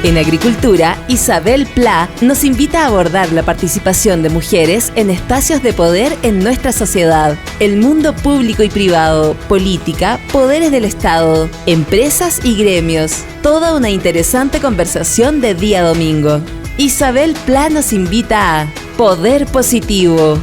En Agricultura, Isabel Pla nos invita a abordar la participación de mujeres en espacios de poder en nuestra sociedad, el mundo público y privado, política, poderes del Estado, empresas y gremios. Toda una interesante conversación de día domingo. Isabel Pla nos invita a Poder Positivo.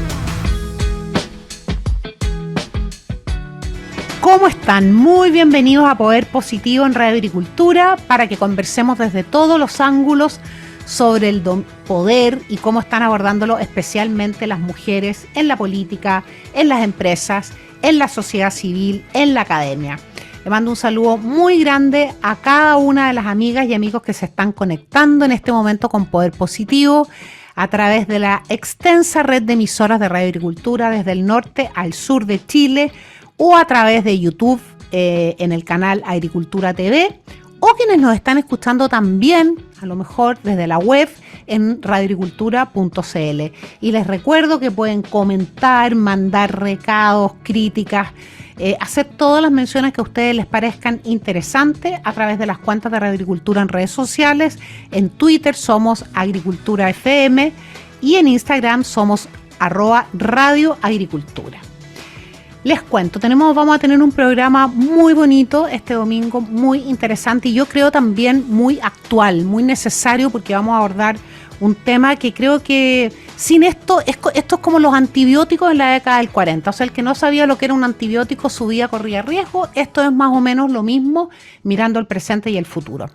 ¿Cómo están? Muy bienvenidos a Poder Positivo en Radio Agricultura para que conversemos desde todos los ángulos sobre el poder y cómo están abordándolo especialmente las mujeres en la política, en las empresas, en la sociedad civil, en la academia. Le mando un saludo muy grande a cada una de las amigas y amigos que se están conectando en este momento con Poder Positivo a través de la extensa red de emisoras de Radio Agricultura desde el norte al sur de Chile, o a través de YouTube en el canal Agricultura TV, o quienes nos están escuchando también, a lo mejor desde la web en radioagricultura.cl. Y les recuerdo que pueden comentar, mandar recados, críticas, hacer todas las menciones que a ustedes les parezcan interesantes a través de las cuentas de Radio Agricultura en redes sociales. En Twitter somos Agricultura FM y en Instagram somos @radioagricultura. Les cuento, vamos a tener un programa muy bonito este domingo, muy interesante y yo creo también muy actual, muy necesario porque vamos a abordar un tema que creo que sin esto es como los antibióticos en la década del 40. O sea, el que no sabía lo que era un antibiótico, su vida corría riesgo. Esto es más o menos lo mismo mirando el presente y el futuro.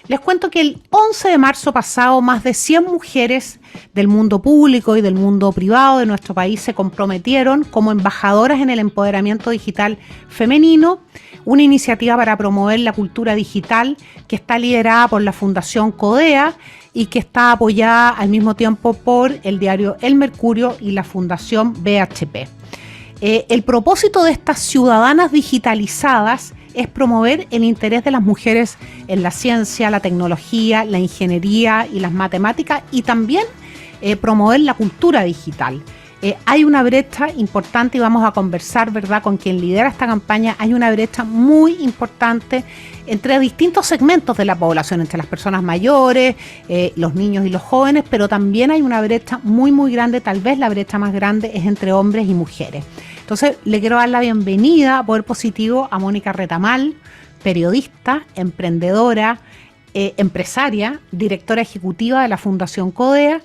Les cuento que el 11 de marzo pasado, más de 100 mujeres del mundo público y del mundo privado de nuestro país se comprometieron como embajadoras en el empoderamiento digital femenino, una iniciativa para promover la cultura digital que está liderada por la Fundación Codea y que está apoyada al mismo tiempo por el diario El Mercurio y la Fundación BHP. El propósito de estas ciudadanas digitalizadas es promover el interés de las mujeres en la ciencia, la tecnología, la ingeniería y las matemáticas y también promover la cultura digital. Hay una brecha importante y vamos a conversar, ¿verdad?, con quien lidera esta campaña. Hay una brecha muy importante entre distintos segmentos de la población, entre las personas mayores, los niños y los jóvenes, pero también hay una brecha muy, muy grande, tal vez la brecha más grande es entre hombres y mujeres. Entonces, le quiero dar la bienvenida a Poder Positivo a Mónica Retamal, periodista, emprendedora, empresaria, directora ejecutiva de la Fundación Codea.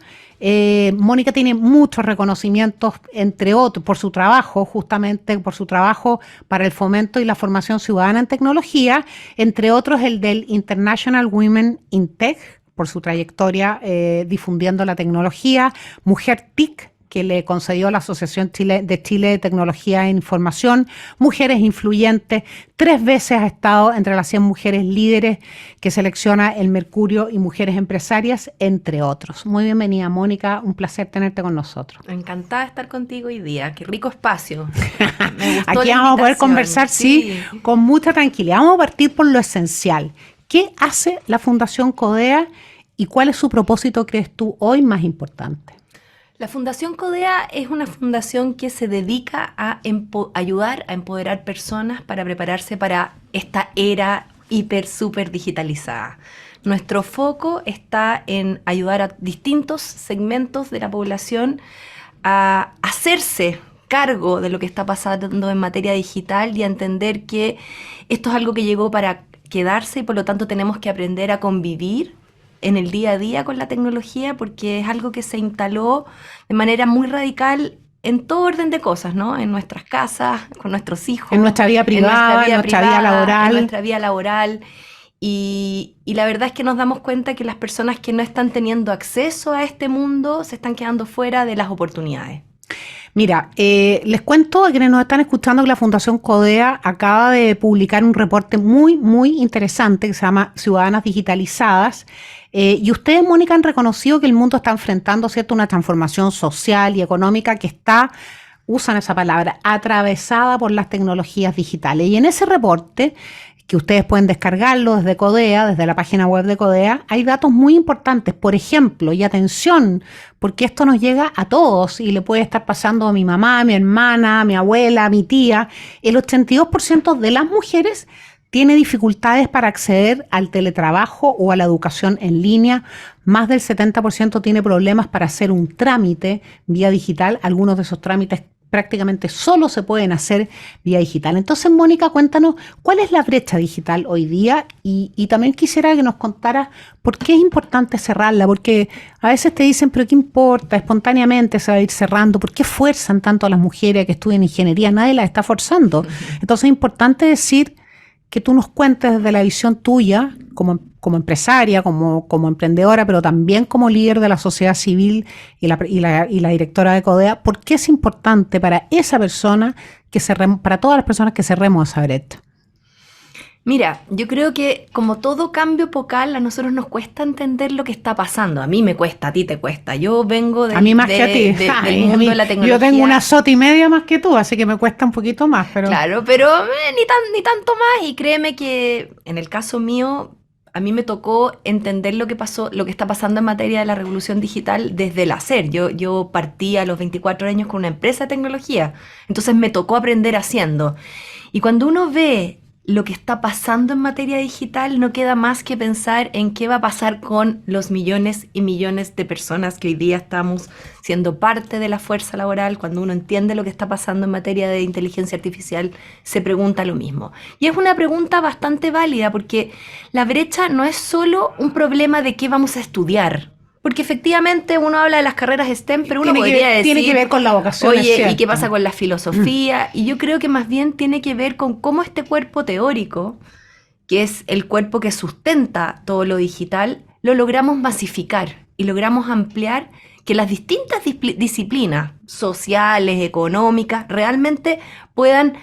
Mónica tiene muchos reconocimientos, entre otros, por su trabajo, justamente por su trabajo para el fomento y la formación ciudadana en tecnología, entre otros el del International Women in Tech, por su trayectoria difundiendo la tecnología, Mujer TIC, que le concedió la Asociación de Chile de Tecnología e Información, Mujeres Influyentes. 3 veces ha estado entre las 100 mujeres líderes que selecciona El Mercurio y Mujeres Empresarias, entre otros. Muy bienvenida, Mónica, un placer tenerte con nosotros. Encantada de estar contigo hoy día, qué rico espacio. Me gustó. Aquí vamos a poder conversar, sí, con mucha tranquilidad. Vamos a partir por lo esencial. ¿Qué hace la Fundación Codea y cuál es su propósito, crees tú, hoy más importante? La Fundación Codea es una fundación que se dedica a ayudar a empoderar personas para prepararse para esta era súper digitalizada. Nuestro foco está en ayudar a distintos segmentos de la población a hacerse cargo de lo que está pasando en materia digital y a entender que esto es algo que llegó para quedarse y por lo tanto tenemos que aprender a convivir en el día a día con la tecnología porque es algo que se instaló de manera muy radical en todo orden de cosas, ¿no? En nuestras casas, con nuestros hijos. En nuestra vida privada, en nuestra vida laboral. En nuestra vida laboral. Y la verdad es que nos damos cuenta que las personas que no están teniendo acceso a este mundo se están quedando fuera de las oportunidades. Mira, les cuento a quienes nos están escuchando que la Fundación Codea acaba de publicar un reporte muy, muy interesante que se llama Ciudadanas Digitalizadas. Y ustedes, Mónica, han reconocido que el mundo está enfrentando, ¿cierto?, una transformación social y económica que está, usan esa palabra, atravesada por las tecnologías digitales. Y en ese reporte, que ustedes pueden descargarlo desde Codea, desde la página web de Codea, hay datos muy importantes. Por ejemplo, y atención, porque esto nos llega a todos y le puede estar pasando a mi mamá, a mi hermana, a mi abuela, a mi tía, el 82% de las mujeres tiene dificultades para acceder al teletrabajo o a la educación en línea. Más del 70% tiene problemas para hacer un trámite vía digital. Algunos de esos trámites prácticamente solo se pueden hacer vía digital. Entonces, Mónica, cuéntanos cuál es la brecha digital hoy día y también quisiera que nos contaras por qué es importante cerrarla, porque a veces te dicen, pero ¿qué importa? Espontáneamente se va a ir cerrando. ¿Por qué fuerzan tanto a las mujeres que estudian ingeniería? Nadie las está forzando. Entonces, es importante decir que tú nos cuentes desde la visión tuya como empresaria, como emprendedora, pero también como líder de la sociedad civil y la directora de CODEA, ¿por qué es importante para esa persona, para todas las personas que cerremos esa brecha? Mira, yo creo que como todo cambio epocal, a nosotros nos cuesta entender lo que está pasando. A mí me cuesta, a ti te cuesta. Yo vengo a mí más que a ti. Del mundo de la tecnología. Yo tengo una sota y media más que tú, así que me cuesta un poquito más. Pero... Claro, pero ni tanto más. Y créeme que en el caso mío, a mí me tocó entender lo que pasó, lo que está pasando en materia de la revolución digital desde el hacer. Yo partí a los 24 años con una empresa de tecnología, entonces me tocó aprender haciendo. Y cuando uno ve lo que está pasando en materia digital, no queda más que pensar en qué va a pasar con los millones y millones de personas que hoy día estamos siendo parte de la fuerza laboral. Cuando uno entiende lo que está pasando en materia de inteligencia artificial, se pregunta lo mismo. Y es una pregunta bastante válida, porque la brecha no es solo un problema de qué vamos a estudiar. Porque efectivamente uno habla de las carreras STEM, pero uno podría decir... Tiene que ver con la vocación. Oye, ¿y qué pasa con la filosofía? Y yo creo que más bien tiene que ver con cómo este cuerpo teórico, que es el cuerpo que sustenta todo lo digital, lo logramos masificar y logramos ampliar que las distintas disciplinas sociales, económicas, realmente puedan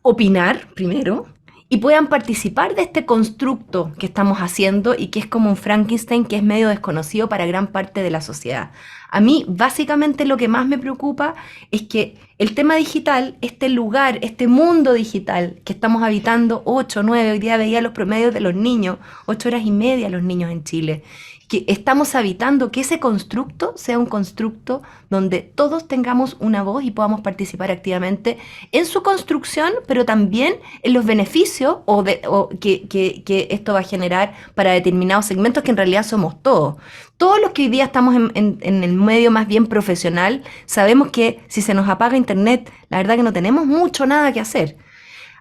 opinar primero, y puedan participar de este constructo que estamos haciendo y que es como un Frankenstein que es medio desconocido para gran parte de la sociedad. A mí, básicamente, lo que más me preocupa es que el tema digital, este lugar, este mundo digital que estamos habitando 8, 9, hoy día veía los promedios de los niños, 8 horas y media los niños en Chile, que estamos habitando, que ese constructo sea un constructo donde todos tengamos una voz y podamos participar activamente en su construcción, pero también en los beneficios que esto va a generar para determinados segmentos que en realidad somos todos. Todos los que hoy día estamos en el medio más bien profesional, sabemos que si se nos apaga internet, la verdad que no tenemos nada que hacer.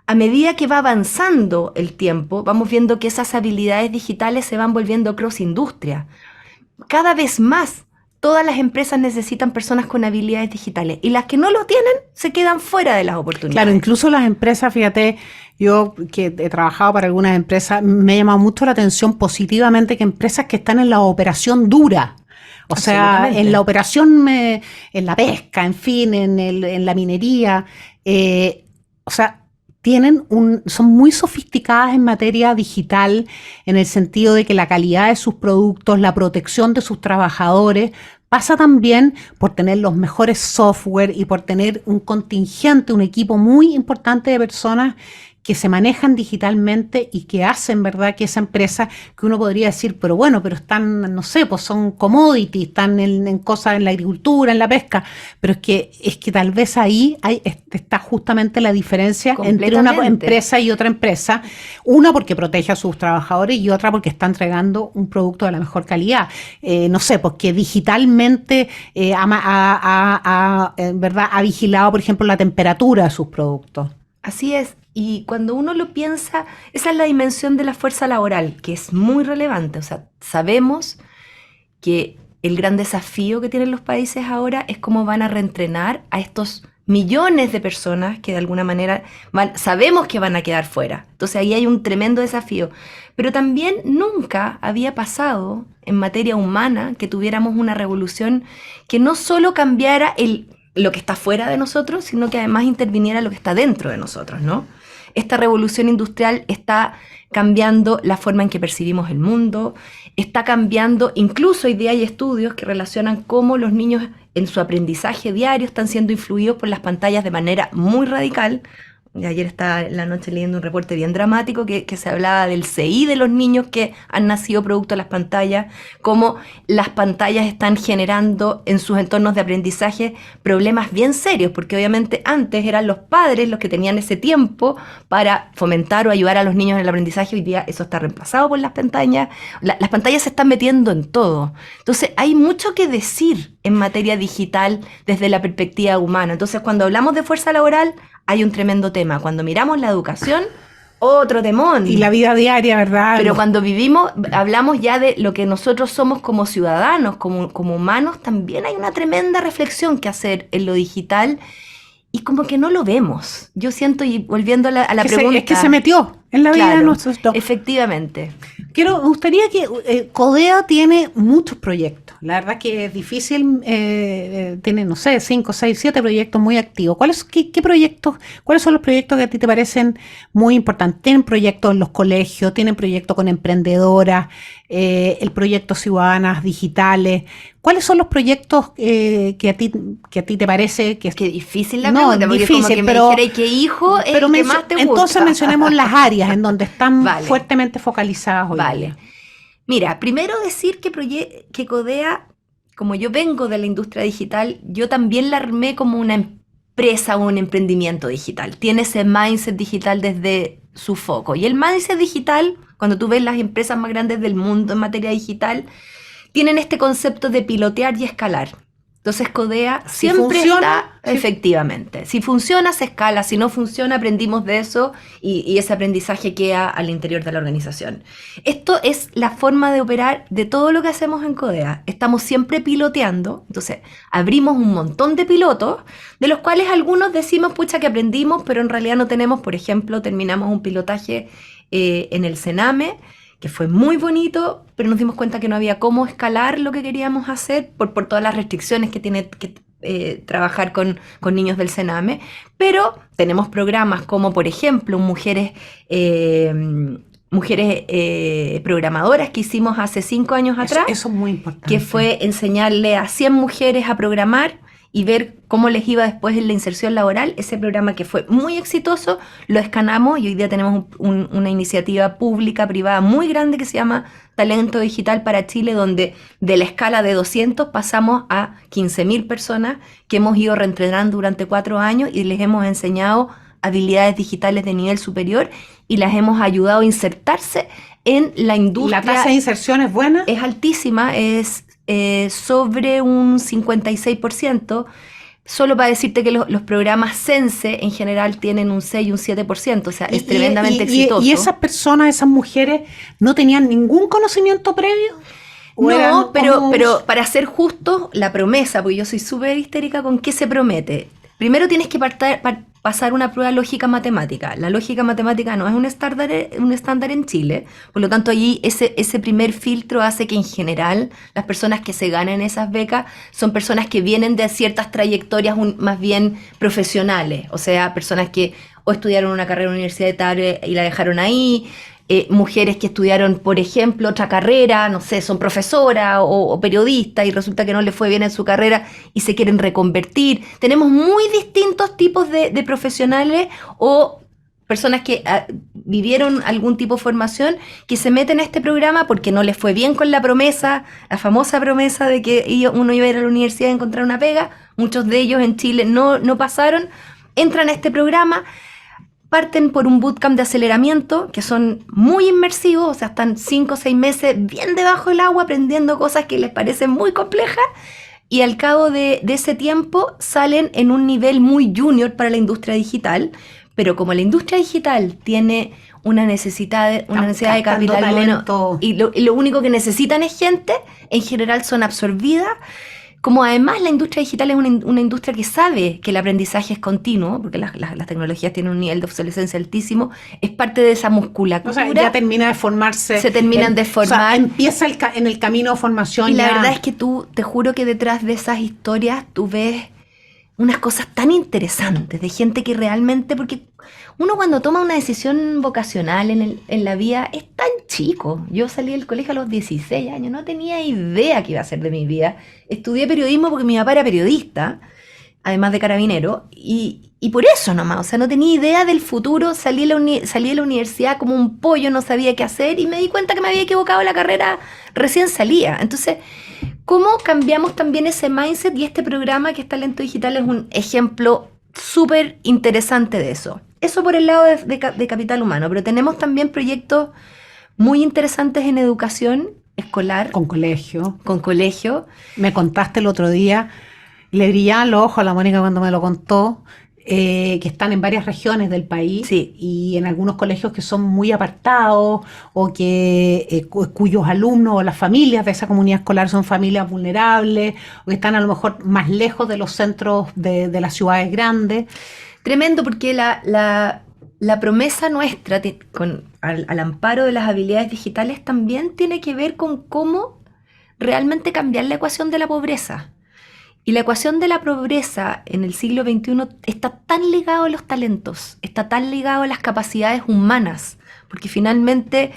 A medida que va avanzando el tiempo, vamos viendo que esas habilidades digitales se van volviendo cross-industria. Cada vez más, todas las empresas necesitan personas con habilidades digitales y las que no lo tienen se quedan fuera de las oportunidades. Claro, incluso las empresas, fíjate, yo que he trabajado para algunas empresas, me ha llamado mucho la atención positivamente que empresas que están en la operación dura, o sea, en la operación, en la pesca, en fin, en la minería, o sea, son muy sofisticadas en materia digital, en el sentido de que la calidad de sus productos, la protección de sus trabajadores, pasa también por tener los mejores software y por tener un contingente, un equipo muy importante de personas que se manejan digitalmente y que hacen, ¿verdad?, que esa empresa, que uno podría decir, pero bueno, pero están, no sé, pues son commodities, están en cosas, en la agricultura, en la pesca, pero es que tal vez ahí está justamente la diferencia entre una empresa y otra empresa, una porque protege a sus trabajadores y otra porque está entregando un producto de la mejor calidad. No sé, porque digitalmente ¿verdad?, ha vigilado, por ejemplo, la temperatura de sus productos. Así es. Y cuando uno lo piensa, esa es la dimensión de la fuerza laboral, que es muy relevante. O sea, sabemos que el gran desafío que tienen los países ahora es cómo van a reentrenar a estos millones de personas que de alguna manera sabemos que van a quedar fuera. Entonces ahí hay un tremendo desafío. Pero también nunca había pasado en materia humana que tuviéramos una revolución que no solo cambiara lo que está fuera de nosotros, sino que además interviniera lo que está dentro de nosotros, ¿no? Esta revolución industrial está cambiando la forma en que percibimos el mundo, está cambiando, incluso hoy día hay estudios que relacionan cómo los niños en su aprendizaje diario están siendo influidos por las pantallas de manera muy radical. Y ayer estaba en la noche leyendo un reporte bien dramático que se hablaba del CI de los niños que han nacido producto de las pantallas, cómo las pantallas están generando en sus entornos de aprendizaje problemas bien serios, porque obviamente antes eran los padres los que tenían ese tiempo para fomentar o ayudar a los niños en el aprendizaje. Hoy día eso está reemplazado por las pantallas. Las pantallas se están metiendo en todo. Entonces hay mucho que decir en materia digital desde la perspectiva humana. Entonces cuando hablamos de fuerza laboral, hay un tremendo tema. Cuando miramos la educación, otro temón. Y la vida diaria, ¿verdad? Pero cuando hablamos ya de lo que nosotros somos como ciudadanos, como humanos, también hay una tremenda reflexión que hacer en lo digital y como que no lo vemos. Yo siento, y volviendo a la pregunta... Es que se metió en la vida de nosotros. Efectivamente. Me gustaría que CODEA tiene muchos proyectos. La verdad que es difícil, tiene, no sé, 5, 6, 7 proyectos muy activos. ¿Qué proyectos, cuáles son los proyectos que a ti te parecen muy importantes? ¿Tienen proyectos en los colegios? ¿Tienen proyectos con emprendedoras? ¿El proyecto Ciudadanas Digitales? ¿Cuáles son los proyectos que a ti te parece que... Qué difícil la pregunta, porque difícil, como que pero, me dijera qué hijo es el que más te gusta. Entonces mencionemos las áreas en donde están fuertemente focalizadas hoy día. Mira, primero decir que CODEA, como yo vengo de la industria digital, yo también la armé como una empresa o un emprendimiento digital. Tiene ese mindset digital desde su foco. Y el mindset digital, cuando tú ves las empresas más grandes del mundo en materia digital, tienen este concepto de pilotear y escalar. Entonces CODEA siempre está, efectivamente, si funciona se escala, si no funciona aprendimos de eso y ese aprendizaje queda al interior de la organización. Esto es la forma de operar de todo lo que hacemos en CODEA. Estamos siempre piloteando, entonces abrimos un montón de pilotos, de los cuales algunos decimos, pucha, que aprendimos, pero en realidad no tenemos. Por ejemplo, terminamos un pilotaje en el Sename, que fue muy bonito, pero nos dimos cuenta que no había cómo escalar lo que queríamos hacer por todas las restricciones que tiene que trabajar con niños del Sename. Pero tenemos programas como, por ejemplo, mujeres programadoras que hicimos hace 5 años atrás. Eso es muy importante. Que fue enseñarle a 100 mujeres a programar y ver cómo les iba después en la inserción laboral. Ese programa, que fue muy exitoso, lo escanamos y hoy día tenemos una iniciativa pública, privada muy grande que se llama Talento Digital para Chile, donde de la escala de 200 pasamos a 15.000 personas que hemos ido reentrenando durante 4 años y les hemos enseñado habilidades digitales de nivel superior y las hemos ayudado a insertarse en la industria. ¿La tasa de inserción es buena? Es altísima, es sobre un 56%, solo para decirte que los programas Sense en general tienen un 6 y un 7%, o sea, es tremendamente exitoso. ¿Y esas personas, esas mujeres, no tenían ningún conocimiento previo? No, pero para ser justos, la promesa, porque yo soy súper histérica con qué se promete. Primero tienes que pasar una prueba lógica matemática. La lógica matemática no es un estándar en Chile, por lo tanto allí ese primer filtro hace que en general las personas que se ganan esas becas son personas que vienen de ciertas trayectorias más bien profesionales, o sea, personas que o estudiaron una carrera universitaria y la dejaron ahí, mujeres que estudiaron, por ejemplo, otra carrera, no sé, son profesoras o periodistas y resulta que no les fue bien en su carrera y se quieren reconvertir. Tenemos muy distintos tipos de profesionales o personas que vivieron algún tipo de formación que se meten a este programa porque no les fue bien con la promesa, la famosa promesa de que uno iba a ir a la universidad y encontrar una pega. Muchos de ellos en Chile no pasaron, entran a este programa. Parten por un bootcamp de aceleramiento que son muy inmersivos, o sea, están 5 o 6 meses bien debajo del agua aprendiendo cosas que les parecen muy complejas y al cabo de ese tiempo salen en un nivel muy junior para la industria digital, pero como la industria digital tiene una necesidad de capital humano y lo único que necesitan es gente, en general son absorbidas. Como además la industria digital es una industria que sabe que el aprendizaje es continuo, porque las tecnologías tienen un nivel de obsolescencia altísimo, es parte de esa musculatura. O sea, ya termina de formarse. Se terminan de formar. O sea, empieza en el camino de formación. Y la verdad es que te juro que detrás de esas historias tú ves unas cosas tan interesantes de gente que realmente, porque uno cuando toma una decisión vocacional en la vida es tan chico. Yo salí del colegio a los 16 años, no tenía idea qué iba a hacer de mi vida. Estudié periodismo porque mi papá era periodista, además de carabinero, y y por eso nomás, o sea, no tenía idea del futuro, salí de la universidad como un pollo, no sabía qué hacer y me di cuenta que me había equivocado la carrera, recién salía. Entonces, ¿cómo cambiamos también ese mindset? Y este programa que es Talento Digital es un ejemplo súper interesante de eso. Eso por el lado de capital humano, pero tenemos también proyectos muy interesantes en educación escolar. Con colegio. Con colegio. Me contaste el otro día, le brillaban los ojos a la Mónica cuando me lo contó, que están en varias regiones del país, sí, y en algunos colegios que son muy apartados o que cuyos alumnos o las familias de esa comunidad escolar son familias vulnerables o que están a lo mejor más lejos de los centros de las ciudades grandes. Tremendo, porque la promesa nuestra al amparo de las habilidades digitales también tiene que ver con cómo realmente cambiar la ecuación de la pobreza. Y la ecuación de la pobreza en el siglo XXI está tan ligado a los talentos, está tan ligado a las capacidades humanas, porque finalmente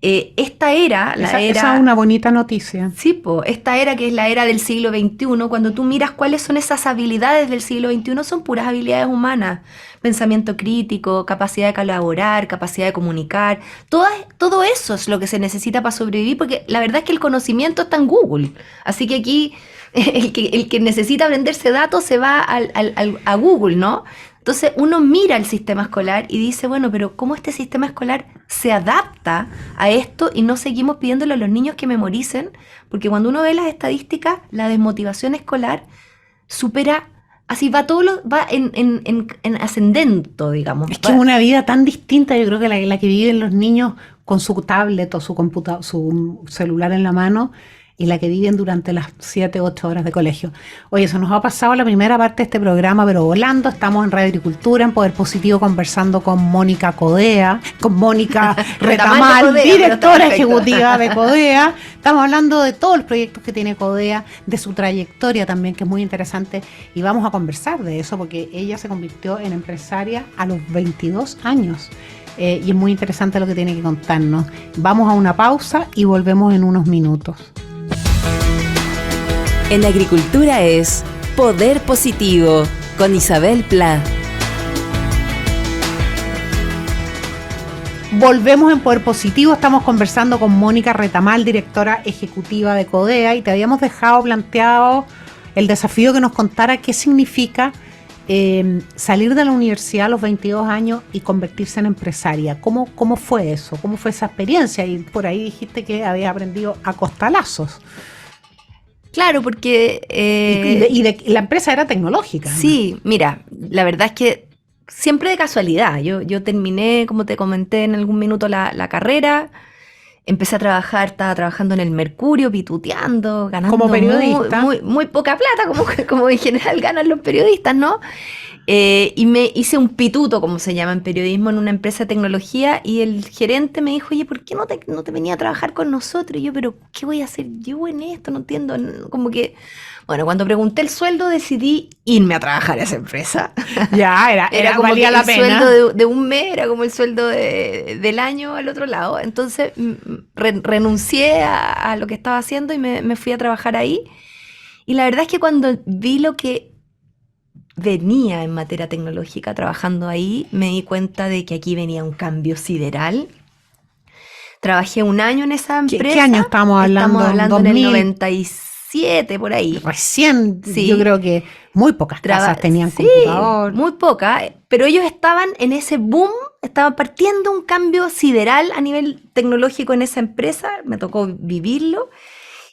esta era, esa es una bonita noticia. Sí, esta era que es la era del siglo XXI, cuando tú miras cuáles son esas habilidades del siglo XXI, son puras habilidades humanas. Pensamiento crítico, capacidad de colaborar, capacidad de comunicar, todo eso es lo que se necesita para sobrevivir, porque la verdad es que el conocimiento está en Google. Así que aquí el que necesita aprenderse datos se va a Google, ¿no? Entonces uno mira el sistema escolar y dice, bueno, pero ¿cómo este sistema escolar se adapta a esto y no seguimos pidiéndole a los niños que memoricen? Porque cuando uno ve las estadísticas, la desmotivación escolar así va en ascendento, digamos. Es que es una vida tan distinta, yo creo que la que viven los niños con su tablet o su computador, su celular en la mano, y la que viven durante las 7, 8 horas de colegio. Oye, eso nos ha pasado la primera parte de este programa, pero volando. Estamos en Radio Agricultura, en Poder Positivo, conversando con Mónica Codea, con Mónica Retamal, directora ejecutiva de Codea. Estamos hablando de todos los proyectos que tiene Codea, de su trayectoria también, que es muy interesante, y vamos a conversar de eso, porque ella se convirtió en empresaria a los 22 años. Y es muy interesante lo que tiene que contarnos. Vamos a una pausa y volvemos en unos minutos. En Agricultura es Poder Positivo, con Isabel Pla. Volvemos en Poder Positivo, estamos conversando con Mónica Retamal, directora ejecutiva de Codea, y te habíamos dejado planteado el desafío que nos contara qué significa salir de la universidad a los 22 años y convertirse en empresaria. ¿Cómo fue eso? ¿Cómo fue esa experiencia? Y por ahí dijiste que habías aprendido a costalazos. Claro, porque... la empresa era tecnológica, ¿no? Sí, mira, la verdad es que siempre de casualidad. Yo terminé, como te comenté en algún minuto, la carrera. Empecé a trabajar, estaba trabajando en el Mercurio, pituteando, ganando como periodista. Muy poca plata, como en general ganan los periodistas, ¿no? Y me hice un pituto, como se llama en periodismo, en una empresa de tecnología, y el gerente me dijo, oye, ¿por qué no te venía a trabajar con nosotros? Y yo, pero ¿qué voy a hacer yo en esto? No entiendo, como que... Bueno, cuando pregunté el sueldo decidí irme a trabajar a esa empresa. Ya, era como valía la pena. El sueldo de un mes era como el sueldo del año al otro lado. Entonces renuncié a lo que estaba haciendo y me fui a trabajar ahí. Y la verdad es que cuando vi lo que venía en materia tecnológica trabajando ahí, me di cuenta de que aquí venía un cambio sideral. Trabajé un año en esa empresa. ¿Qué año estamos hablando? Estamos hablando 2000. En el 97, por ahí. Recién, sí. Yo creo que muy pocas casas tenían computador. Muy pocas, pero ellos estaban en ese boom, estaban partiendo un cambio sideral a nivel tecnológico en esa empresa, me tocó vivirlo.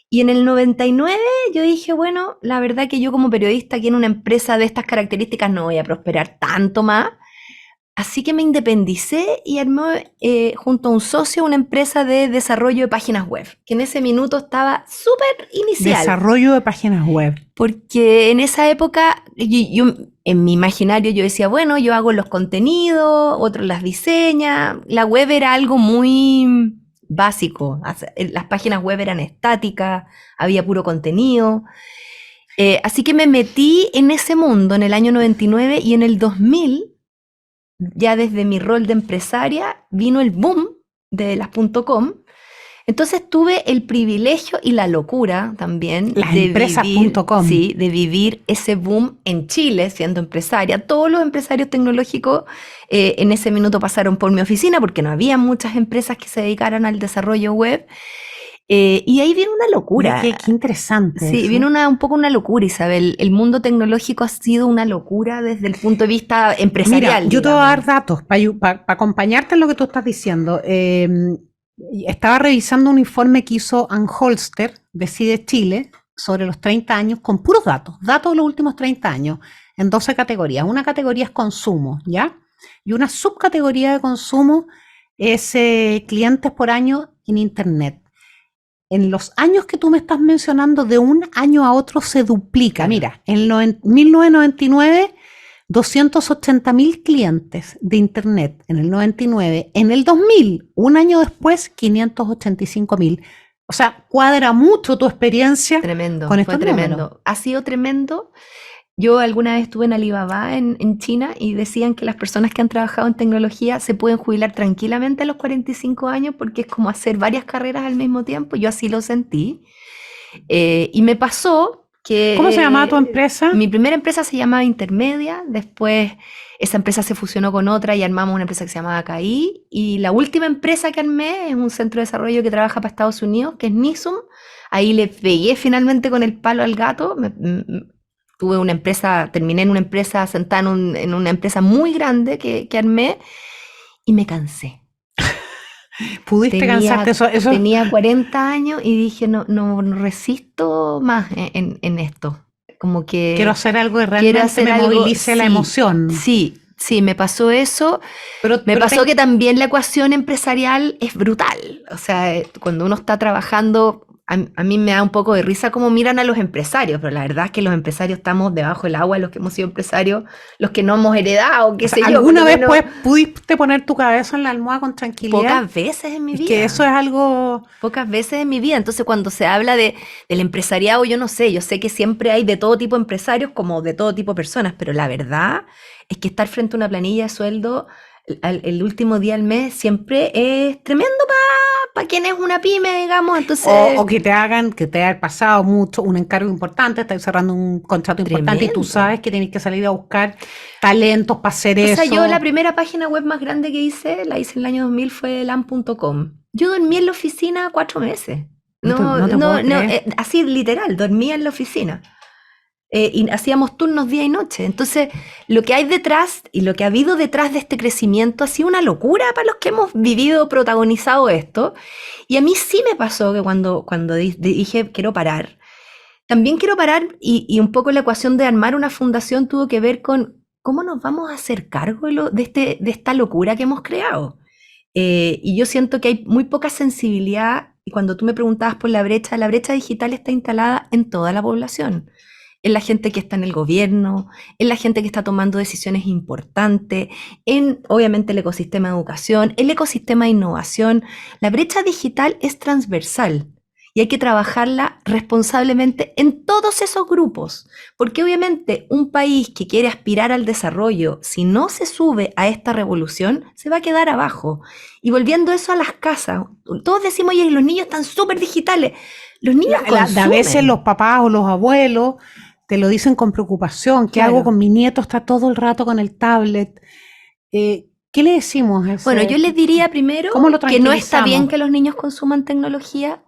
Y en el 99 yo dije, bueno, la verdad que yo como periodista aquí en una empresa de estas características no voy a prosperar tanto más. Así que me independicé y armé junto a un socio una empresa de desarrollo de páginas web, que en ese minuto estaba súper inicial. Desarrollo de páginas web. Porque en esa época, yo en mi imaginario yo decía, bueno, yo hago los contenidos, otros las diseña. La web era algo muy básico. Las páginas web eran estáticas, había puro contenido. Así que me metí en ese mundo en el año 99 y en el 2000... Ya desde mi rol de empresaria vino el boom de las .com, Entonces tuve el privilegio y la locura también Lasempresas.com. Sí, de vivir ese boom en Chile siendo empresaria. Todos los empresarios tecnológicos en ese minuto pasaron por mi oficina porque no había muchas empresas que se dedicaran al desarrollo web. Y ahí viene una locura. Qué interesante. Sí, eso. viene un poco una locura, Isabel. El mundo tecnológico ha sido una locura desde el punto de vista empresarial. Mira, yo te voy a dar datos para acompañarte en lo que tú estás diciendo. Estaba revisando un informe que hizo Ann Holster de CIDE Chile sobre los 30 años con puros datos de los últimos 30 años, en 12 categorías. Una categoría es consumo, ¿ya? Y una subcategoría de consumo es clientes por año en Internet. En los años que tú me estás mencionando, de un año a otro se duplica. Claro. Mira, en 1999, 280.000 clientes de Internet en el 99. En el 2000, un año después, 585.000. O sea, cuadra mucho tu experiencia Tremendo, con fue estos tremendo. números. Ha sido tremendo. Yo alguna vez estuve en Alibaba en China y decían que las personas que han trabajado en tecnología se pueden jubilar tranquilamente a los 45 años porque es como hacer varias carreras al mismo tiempo. Yo así lo sentí. Y me pasó que... ¿Cómo se llamaba tu empresa? Mi primera empresa se llamaba Intermedia, después esa empresa se fusionó con otra y armamos una empresa que se llamaba KI, y la última empresa que armé es un centro de desarrollo que trabaja para Estados Unidos, que es Nisum. Ahí le pegué finalmente con el palo al gato. Tuve una empresa, terminé en una empresa, sentada en una empresa muy grande que armé, y me cansé. ¿Pudiste cansarte? Eso... Tenía 40 años y dije, no resisto más en esto. Como que quiero hacer algo que realmente me movilice la emoción. Sí, me pasó eso. Pero pasó que también la ecuación empresarial es brutal. O sea, cuando uno está trabajando... A mí me da un poco de risa cómo miran a los empresarios, pero la verdad es que los empresarios estamos debajo del agua, los que hemos sido empresarios, los que no hemos heredado, qué sé yo. ¿Alguna vez pudiste poner tu cabeza en la almohada con tranquilidad? Pocas veces en mi vida. Que eso es algo... Pocas veces en mi vida. Entonces, cuando se habla del empresariado, yo sé que siempre hay de todo tipo de empresarios como de todo tipo de personas, pero la verdad es que estar frente a una planilla de sueldo el último día del mes siempre es tremendo para quien es una pyme, digamos. Entonces, o que te haya pasado mucho, un encargo importante, estás cerrando un contrato importante y tú sabes que tienes que salir a buscar talentos para hacer eso. O sea, yo la primera página web más grande que la hice en el año 2000, fue LAN.com. Yo dormí en la oficina 4 meses. Así literal, dormía en la oficina. Y hacíamos turnos día y noche. Entonces, lo que hay detrás y lo que ha habido detrás de este crecimiento ha sido una locura para los que hemos vivido, protagonizado esto. Y a mí sí me pasó que cuando dije quiero parar, también quiero parar, y un poco la ecuación de armar una fundación tuvo que ver con cómo nos vamos a hacer cargo de esta locura que hemos creado. Y yo siento que hay muy poca sensibilidad, y cuando tú me preguntabas por la brecha digital está instalada en toda la población. En la gente que está en el gobierno, en la gente que está tomando decisiones importantes, en obviamente el ecosistema de educación, el ecosistema de innovación. La brecha digital es transversal y hay que trabajarla responsablemente en todos esos grupos, porque obviamente un país que quiere aspirar al desarrollo, si no se sube a esta revolución, se va a quedar abajo. Y volviendo eso a las casas, todos decimos, oye, los niños están súper digitales. Los niños consumen. A veces los papás o los abuelos te lo dicen con preocupación. ¿Qué hago con mi nieto? Está todo el rato con el tablet. ¿Qué le decimos a ese? Bueno, yo les diría primero que no está bien que los niños consuman tecnología.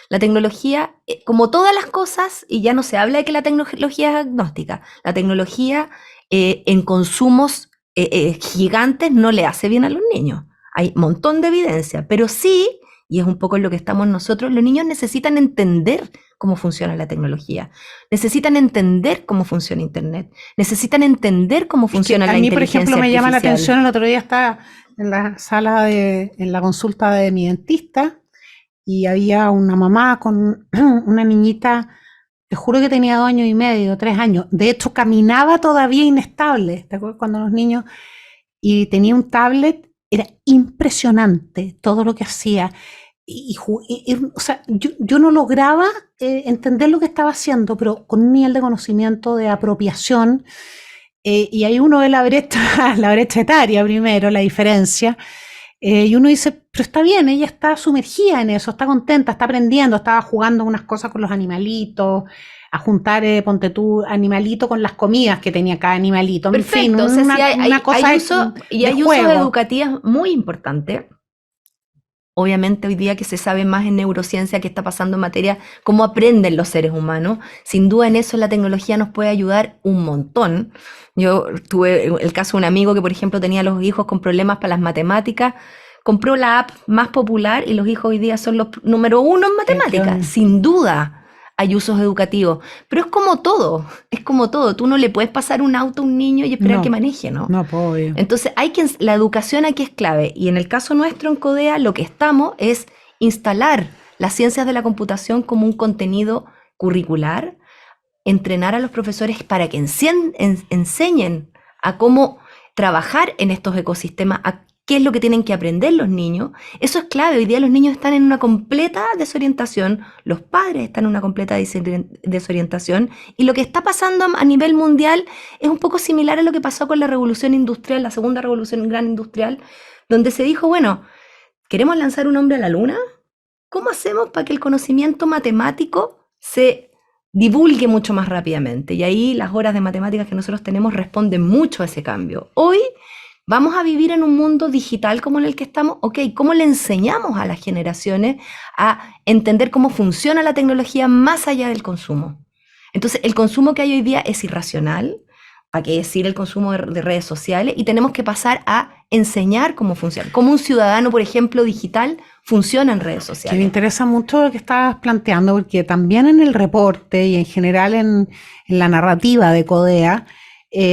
La tecnología, como todas las cosas, y ya no se habla de que la tecnología es agnóstica, la tecnología en consumos gigantes no le hace bien a los niños. Hay un montón de evidencia, pero sí, y es un poco en lo que estamos nosotros, los niños necesitan entender cómo funciona la tecnología, necesitan entender cómo funciona Internet, necesitan entender cómo funciona la inteligencia artificial. A mí, por ejemplo, me llama la atención, el otro día estaba en la sala en la consulta de mi dentista y había una mamá con una niñita, te juro que tenía 2 años y medio, 3 años, de hecho caminaba todavía inestable, ¿te acuerdas cuando los niños? Y tenía un tablet, era impresionante todo lo que hacía. O sea, yo no lograba entender lo que estaba haciendo, pero con un nivel de conocimiento, de apropiación, y ahí uno ve la brecha etaria primero, la diferencia, Y uno dice, pero está bien, ella está sumergida en eso, está contenta, está aprendiendo, estaba jugando unas cosas con los animalitos, a juntar, ponte tú, animalito con las comidas que tenía cada animalito. Perfecto, En fin, o sea, sí una cosa hay uso, y de hay usos juego. educativos muy importantes. Obviamente hoy día que se sabe más en neurociencia qué está pasando en materia, cómo aprenden los seres humanos, sin duda en eso la tecnología nos puede ayudar un montón. Yo tuve el caso de un amigo que, por ejemplo, tenía a los hijos con problemas para las matemáticas, compró la app más popular y los hijos hoy día son los número uno en matemáticas, sin duda. Hay usos educativos, pero es como todo. Tú no le puedes pasar un auto a un niño y esperar que maneje, ¿no? No, pues. Entonces, la educación aquí es clave. Y en el caso nuestro en CODEA, lo que estamos es instalar las ciencias de la computación como un contenido curricular, entrenar a los profesores para que enseñen a cómo trabajar en estos ecosistemas, a qué es lo que tienen que aprender los niños. Eso es clave. Hoy día los niños están en una completa desorientación, los padres están en una completa desorientación, y lo que está pasando a nivel mundial es un poco similar a lo que pasó con la revolución industrial, la segunda revolución gran industrial, donde se dijo, bueno, ¿queremos lanzar un hombre a la luna? ¿Cómo hacemos para que el conocimiento matemático se divulgue mucho más rápidamente? Y ahí las horas de matemáticas que nosotros tenemos responden mucho a ese cambio. Hoy vamos a vivir en un mundo digital como en el que estamos. Ok, ¿cómo le enseñamos a las generaciones a entender cómo funciona la tecnología más allá del consumo? Entonces, el consumo que hay hoy día es irracional. ¿Para qué decir el consumo de redes sociales? Y tenemos que pasar a enseñar cómo funciona. Cómo un ciudadano, por ejemplo, digital, funciona en redes sociales. Que me interesa mucho lo que estabas planteando, porque también en el reporte y en general en la narrativa de CODEA,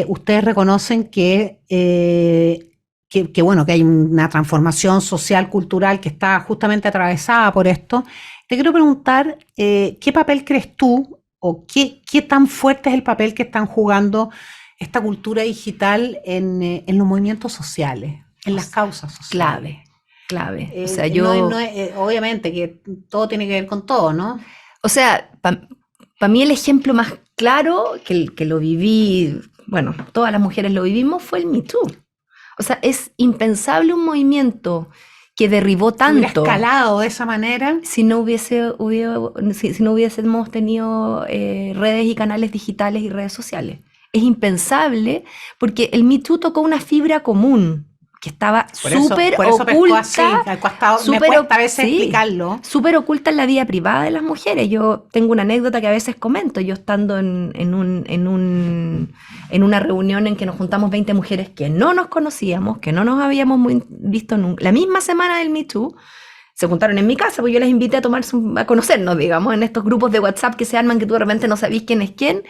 ustedes reconocen que bueno, que hay una transformación social, cultural que está justamente atravesada por esto. Te quiero preguntar, ¿qué papel crees tú o qué tan fuerte es el papel que están jugando esta cultura digital en los movimientos sociales, en las causas sociales? Clave. O sea, obviamente que todo tiene que ver con todo, ¿no? O sea, para mí el ejemplo más claro que lo viví, bueno, todas las mujeres lo vivimos, fue el Me Too. O sea, es impensable un movimiento que derribó tanto. Hubiera escalado de esa manera. Si no hubiésemos tenido redes y canales digitales y redes sociales. Es impensable porque el Me Too tocó una fibra común que estaba súper oculta. Me cuesta a veces explicarlo. Súper oculta en la vida privada de las mujeres. Yo tengo una anécdota que a veces comento. Yo estando en una reunión en que nos juntamos 20 mujeres que no nos conocíamos, que no nos habíamos visto nunca. La misma semana del Me Too, se juntaron en mi casa, porque yo les invité a conocernos, digamos, en estos grupos de WhatsApp que se arman, que tú de repente no sabís quién es quién.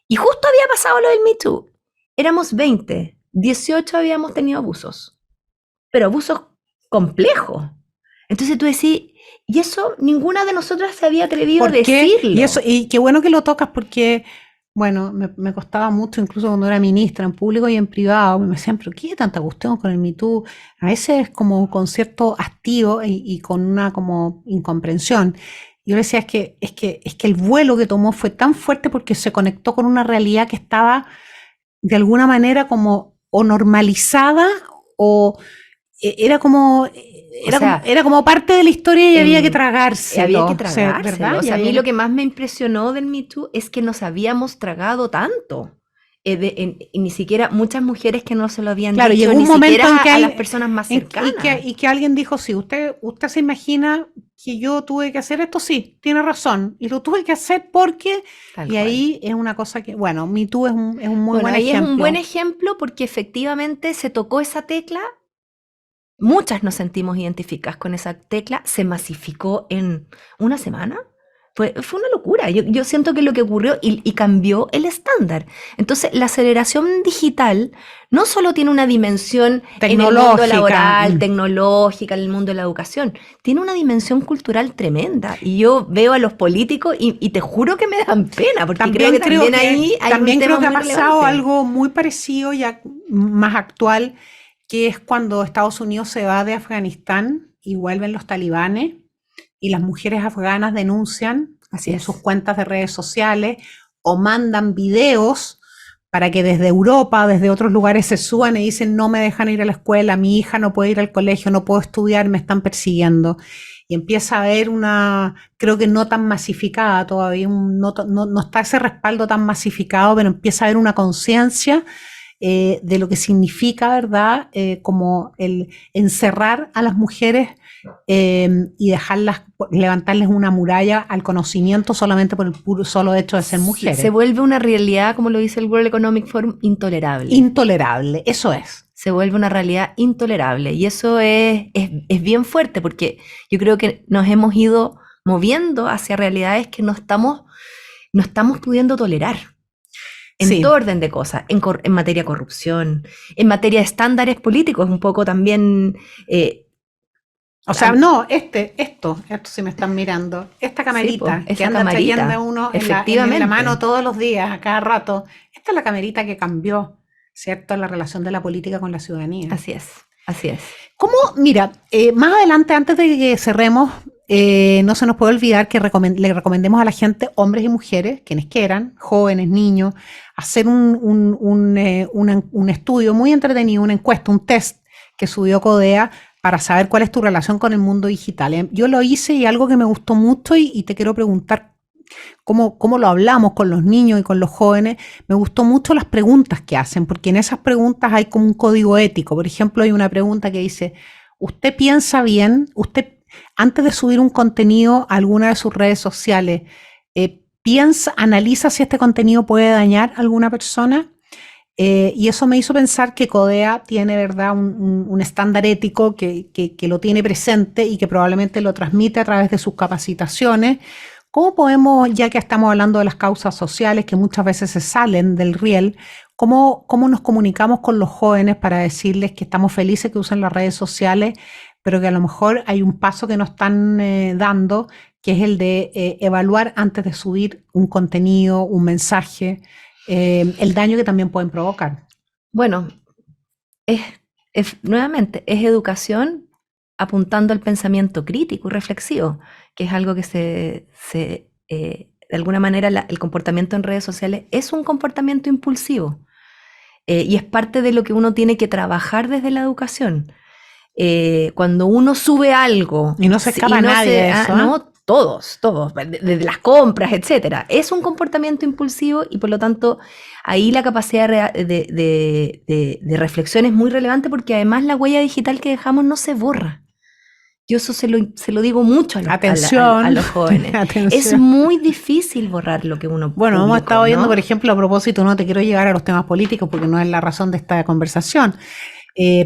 Y justo había pasado lo del Me Too. Éramos 20. 18 habíamos tenido abusos, pero abusos complejos. Entonces tú decís, y eso ninguna de nosotras se había atrevido a decirlo. Y qué bueno que lo tocas, porque, bueno, me costaba mucho, incluso cuando era ministra, en público y en privado, me decían, pero ¿qué tanta cuestión con el Me Too? A veces como con cierto hastío y con una como incomprensión. Yo le decía, es que el vuelo que tomó fue tan fuerte porque se conectó con una realidad que estaba de alguna manera como o normalizada o era como parte de la historia y había que tragárselo. Había que tragárselo, ¿verdad? O sea, a mí lo que más me impresionó del Me Too es que nos habíamos tragado tanto. Ni siquiera muchas mujeres que no se lo habían dicho, llegó un ni momento siquiera en que a las personas más cercanas. Y que alguien dijo, sí, usted se imagina que yo tuve que hacer esto, sí, tiene razón, y lo tuve que hacer porque, Tal y cual. ahí es una cosa que, bueno, Me Too es un muy buen ahí ejemplo. Es un buen ejemplo porque efectivamente se tocó esa tecla, muchas nos sentimos identificadas con esa tecla, se masificó en una semana. Fue una locura. Yo siento que lo que ocurrió y cambió el estándar. Entonces, la aceleración digital no solo tiene una dimensión en el mundo laboral, tecnológica, en el mundo de la educación, tiene una dimensión cultural tremenda. Y yo veo a los políticos y te juro que me dan pena, porque creo que también ahí hay también un tema creo que ha muy pasado relevante. algo muy parecido, ya más actual, que es cuando Estados Unidos se va de Afganistán y vuelven los talibanes. Y las mujeres afganas denuncian en sus cuentas de redes sociales o mandan videos para que desde Europa, desde otros lugares se suban y dicen no me dejan ir a la escuela, mi hija no puede ir al colegio, no puedo estudiar, me están persiguiendo. Y empieza a haber una, creo que no tan masificada todavía, no está ese respaldo tan masificado, pero empieza a haber una conciencia de lo que significa, ¿verdad? Como el encerrar a las mujeres y dejarlas, levantarles una muralla al conocimiento solamente por el puro solo hecho de ser mujeres. Se vuelve una realidad, como lo dice el World Economic Forum, intolerable. Intolerable, eso es. Se vuelve una realidad intolerable. Y eso es bien fuerte, porque yo creo que nos hemos ido moviendo hacia realidades que no estamos pudiendo tolerar. En todo orden de cosas, en materia de corrupción, en materia de estándares políticos, un poco también. O sea, no, esto si me están mirando, esta camarita sí, que anda trayendo uno en la mano todos los días, a cada rato, esta es la camarita que cambió, ¿cierto?, la relación de la política con la ciudadanía. Así es, así es. ¿Cómo? Mira, más adelante, antes de que cerremos, no se nos puede olvidar que le recomendemos a la gente, hombres y mujeres, quienes quieran, jóvenes, niños, hacer un estudio muy entretenido, una encuesta, un test que subió Codea para saber cuál es tu relación con el mundo digital. Yo lo hice y algo que me gustó mucho y te quiero preguntar cómo lo hablamos con los niños y con los jóvenes. Me gustó mucho las preguntas que hacen, porque en esas preguntas hay como un código ético. Por ejemplo, hay una pregunta que dice, ¿usted piensa bien? ¿Usted, antes de subir un contenido a alguna de sus redes sociales, analiza si este contenido puede dañar a alguna persona? Y eso me hizo pensar que Codea tiene, ¿verdad?, un estándar ético que lo tiene presente y que probablemente lo transmite a través de sus capacitaciones. ¿Cómo podemos, ya que estamos hablando de las causas sociales que muchas veces se salen del riel, cómo nos comunicamos con los jóvenes para decirles que estamos felices que usen las redes sociales, pero que a lo mejor hay un paso que nos están dando, que es el de evaluar antes de subir un contenido, un mensaje, el daño que también pueden provocar? Bueno, nuevamente, es educación apuntando al pensamiento crítico y reflexivo, que es algo que de alguna manera el comportamiento en redes sociales es un comportamiento impulsivo y es parte de lo que uno tiene que trabajar desde la educación. Cuando uno sube algo... Y no se escapa nadie de eso, ¿eh? No, todos, desde las compras, etcétera. Es un comportamiento impulsivo y por lo tanto ahí la capacidad de reflexión es muy relevante, porque además la huella digital que dejamos no se borra. Yo eso se lo digo mucho a los jóvenes. Atención. Es muy difícil borrar lo que uno Bueno, publicó, hemos estado viendo, ¿no? por ejemplo, a propósito, no te quiero llevar a los temas políticos porque no es la razón de esta conversación,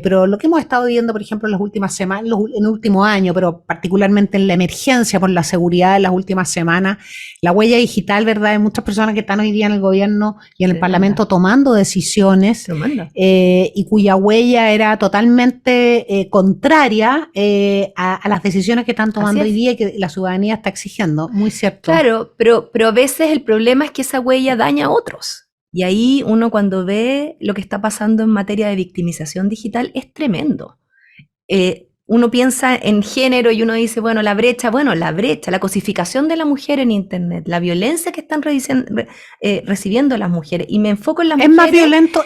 pero lo que hemos estado viendo, por ejemplo, en las últimas semanas, en el último año, pero particularmente en la emergencia por la seguridad de las últimas semanas, la huella digital, ¿verdad?, de muchas personas que están hoy día en el gobierno y en el Parlamento tomando decisiones, y cuya huella era totalmente contraria a las decisiones que están tomando hoy día y que la ciudadanía está exigiendo. Muy cierto. Claro, pero a veces el problema es que esa huella daña a otros. Y ahí uno, cuando ve lo que está pasando en materia de victimización digital, es tremendo. Uno piensa en género y uno dice, bueno, la brecha, la cosificación de la mujer en Internet, la violencia que están recibiendo las mujeres. Y me enfoco en las mujeres.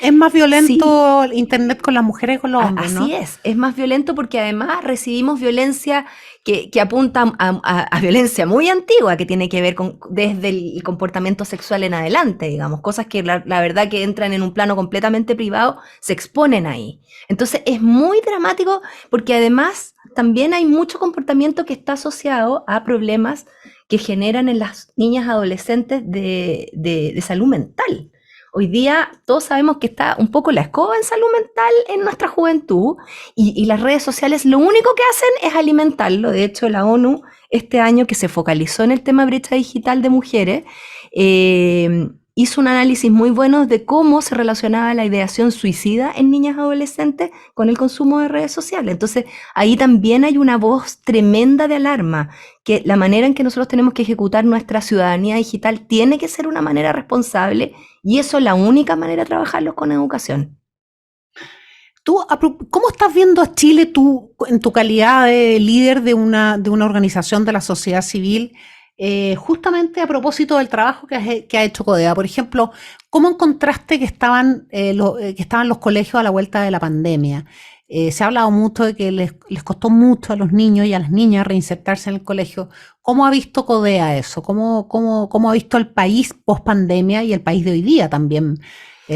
Es más violento sí. Internet con las mujeres y con los hombres, ¿no? Así es más violento porque además recibimos violencia que apunta a violencia muy antigua, que tiene que ver desde el comportamiento sexual en adelante, digamos, cosas que la verdad que entran en un plano completamente privado, se exponen ahí. Entonces es muy dramático porque además también hay mucho comportamiento que está asociado a problemas que generan en las niñas adolescentes de salud mental. Hoy día todos sabemos que está un poco la escoba en salud mental en nuestra juventud y las redes sociales lo único que hacen es alimentarlo. De hecho, la ONU este año, que se focalizó en el tema brecha digital de mujeres, hizo un análisis muy bueno de cómo se relacionaba la ideación suicida en niñas adolescentes con el consumo de redes sociales. Entonces, ahí también hay una voz tremenda de alarma, que la manera en que nosotros tenemos que ejecutar nuestra ciudadanía digital tiene que ser una manera responsable, y eso es la única manera de trabajarlo con educación. Tú, ¿cómo estás viendo a Chile tú en tu calidad de líder de una organización de la sociedad civil? justamente a propósito del trabajo que ha hecho CODEA. Por ejemplo, ¿cómo encontraste que estaban los colegios a la vuelta de la pandemia? Se ha hablado mucho de que les costó mucho a los niños y a las niñas reinsertarse en el colegio. ¿Cómo ha visto CODEA eso? ¿Cómo ha visto el país post pandemia y el país de hoy día también,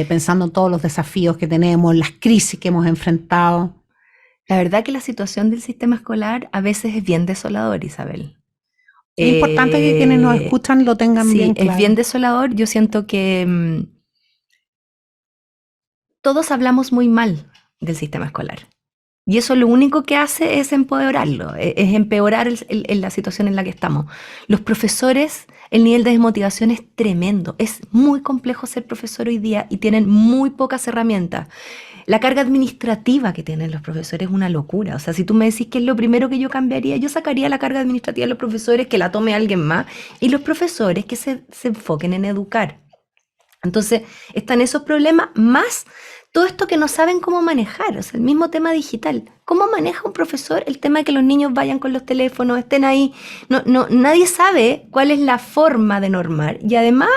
pensando en todos los desafíos que tenemos, las crisis que hemos enfrentado? La verdad que la situación del sistema escolar a veces es bien desolador, Isabel. Es importante que quienes nos escuchan lo tengan bien claro. Sí, es bien desolador. Yo siento que todos hablamos muy mal del sistema escolar. Y eso lo único que hace es empeorarlo, es empeorar la situación en la que estamos. Los profesores, el nivel de desmotivación es tremendo. Es muy complejo ser profesor hoy día y tienen muy pocas herramientas. La carga administrativa que tienen los profesores es una locura. O sea, si tú me decís que es lo primero que yo cambiaría, yo sacaría la carga administrativa de los profesores, que la tome alguien más, y los profesores que se enfoquen en educar. Entonces, están esos problemas más todo esto que no saben cómo manejar, o sea, el mismo tema digital. ¿Cómo maneja un profesor el tema de que los niños vayan con los teléfonos, estén ahí? Nadie sabe cuál es la forma de normar. Y además,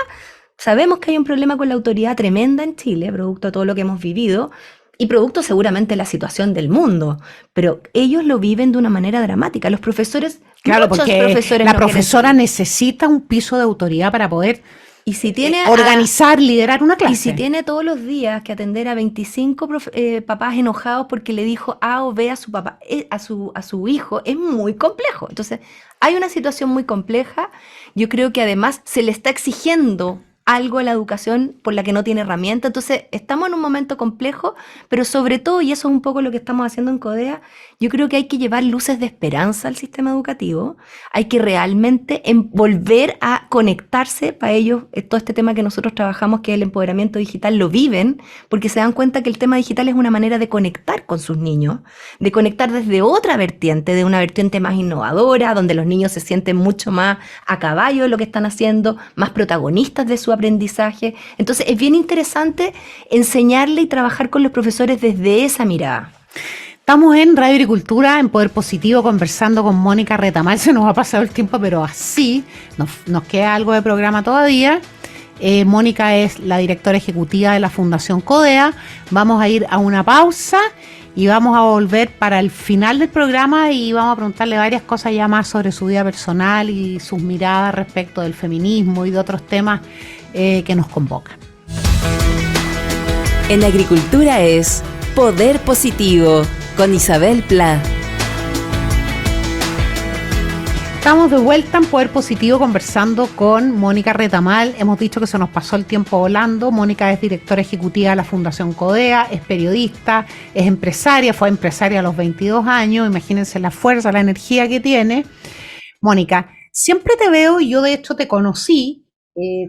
sabemos que hay un problema con la autoridad tremenda en Chile, producto de todo lo que hemos vivido, y producto seguramente de la situación del mundo. Pero ellos lo viven de una manera dramática. Los profesores, claro, porque la profesora necesita un piso de autoridad para poder organizar, liderar una clase. Y si tiene todos los días que atender a 25 papás enojados porque le dijo A o B a su papá, a su hijo, es muy complejo. Entonces, hay una situación muy compleja. Yo creo que además se le está exigiendo algo a la educación por la que no tiene herramienta. Entonces, estamos en un momento complejo, pero sobre todo, y eso es un poco lo que estamos haciendo en CODEA, yo creo que hay que llevar luces de esperanza al sistema educativo, hay que realmente volver a conectarse. Para ellos, todo este tema que nosotros trabajamos, que es el empoderamiento digital, lo viven, porque se dan cuenta que el tema digital es una manera de conectar con sus niños, de conectar desde otra vertiente, de una vertiente más innovadora, donde los niños se sienten mucho más a caballo de lo que están haciendo, más protagonistas de su aprendizaje. Entonces, es bien interesante enseñarle y trabajar con los profesores desde esa mirada. Estamos en Radio Agricultura, en Poder Positivo, conversando con Mónica Retamal. Se nos ha pasado el tiempo, pero así nos queda algo de programa todavía. Mónica es la directora ejecutiva de la Fundación CODEA. Vamos a ir a una pausa y vamos a volver para el final del programa y vamos a preguntarle varias cosas ya más sobre su vida personal y sus miradas respecto del feminismo y de otros temas que nos convocan. En Agricultura es Poder Positivo, con Isabel Pla. Estamos de vuelta en Poder Positivo conversando con Mónica Retamal. Hemos dicho que se nos pasó el tiempo volando. Mónica es directora ejecutiva de la Fundación CODEA, es periodista, es empresaria, fue empresaria a los 22 años. Imagínense la fuerza, la energía que tiene. Mónica, siempre te veo, y yo de hecho te conocí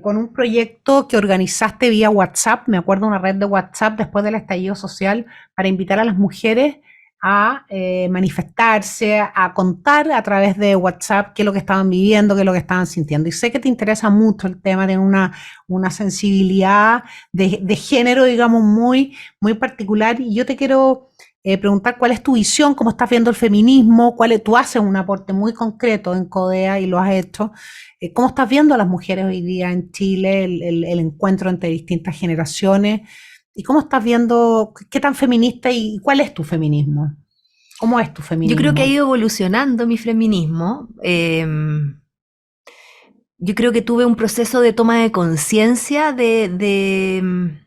con un proyecto que organizaste vía WhatsApp, me acuerdo, una red de WhatsApp después del estallido social, para invitar a las mujeres a manifestarse, a contar a través de WhatsApp qué es lo que estaban viviendo, qué es lo que estaban sintiendo. Y sé que te interesa mucho el tema, de una sensibilidad de género, digamos, muy, muy particular. Y yo te quiero preguntar cuál es tu visión, cómo estás viendo el feminismo, tú haces un aporte muy concreto en CODEA y lo has hecho. ¿Cómo estás viendo a las mujeres hoy día en Chile, el encuentro entre distintas generaciones? ¿Y cómo estás viendo, qué tan feminista y cuál es tu feminismo? ¿Cómo es tu feminismo? Yo creo que ha ido evolucionando mi feminismo. Yo creo que tuve un proceso de toma de conciencia de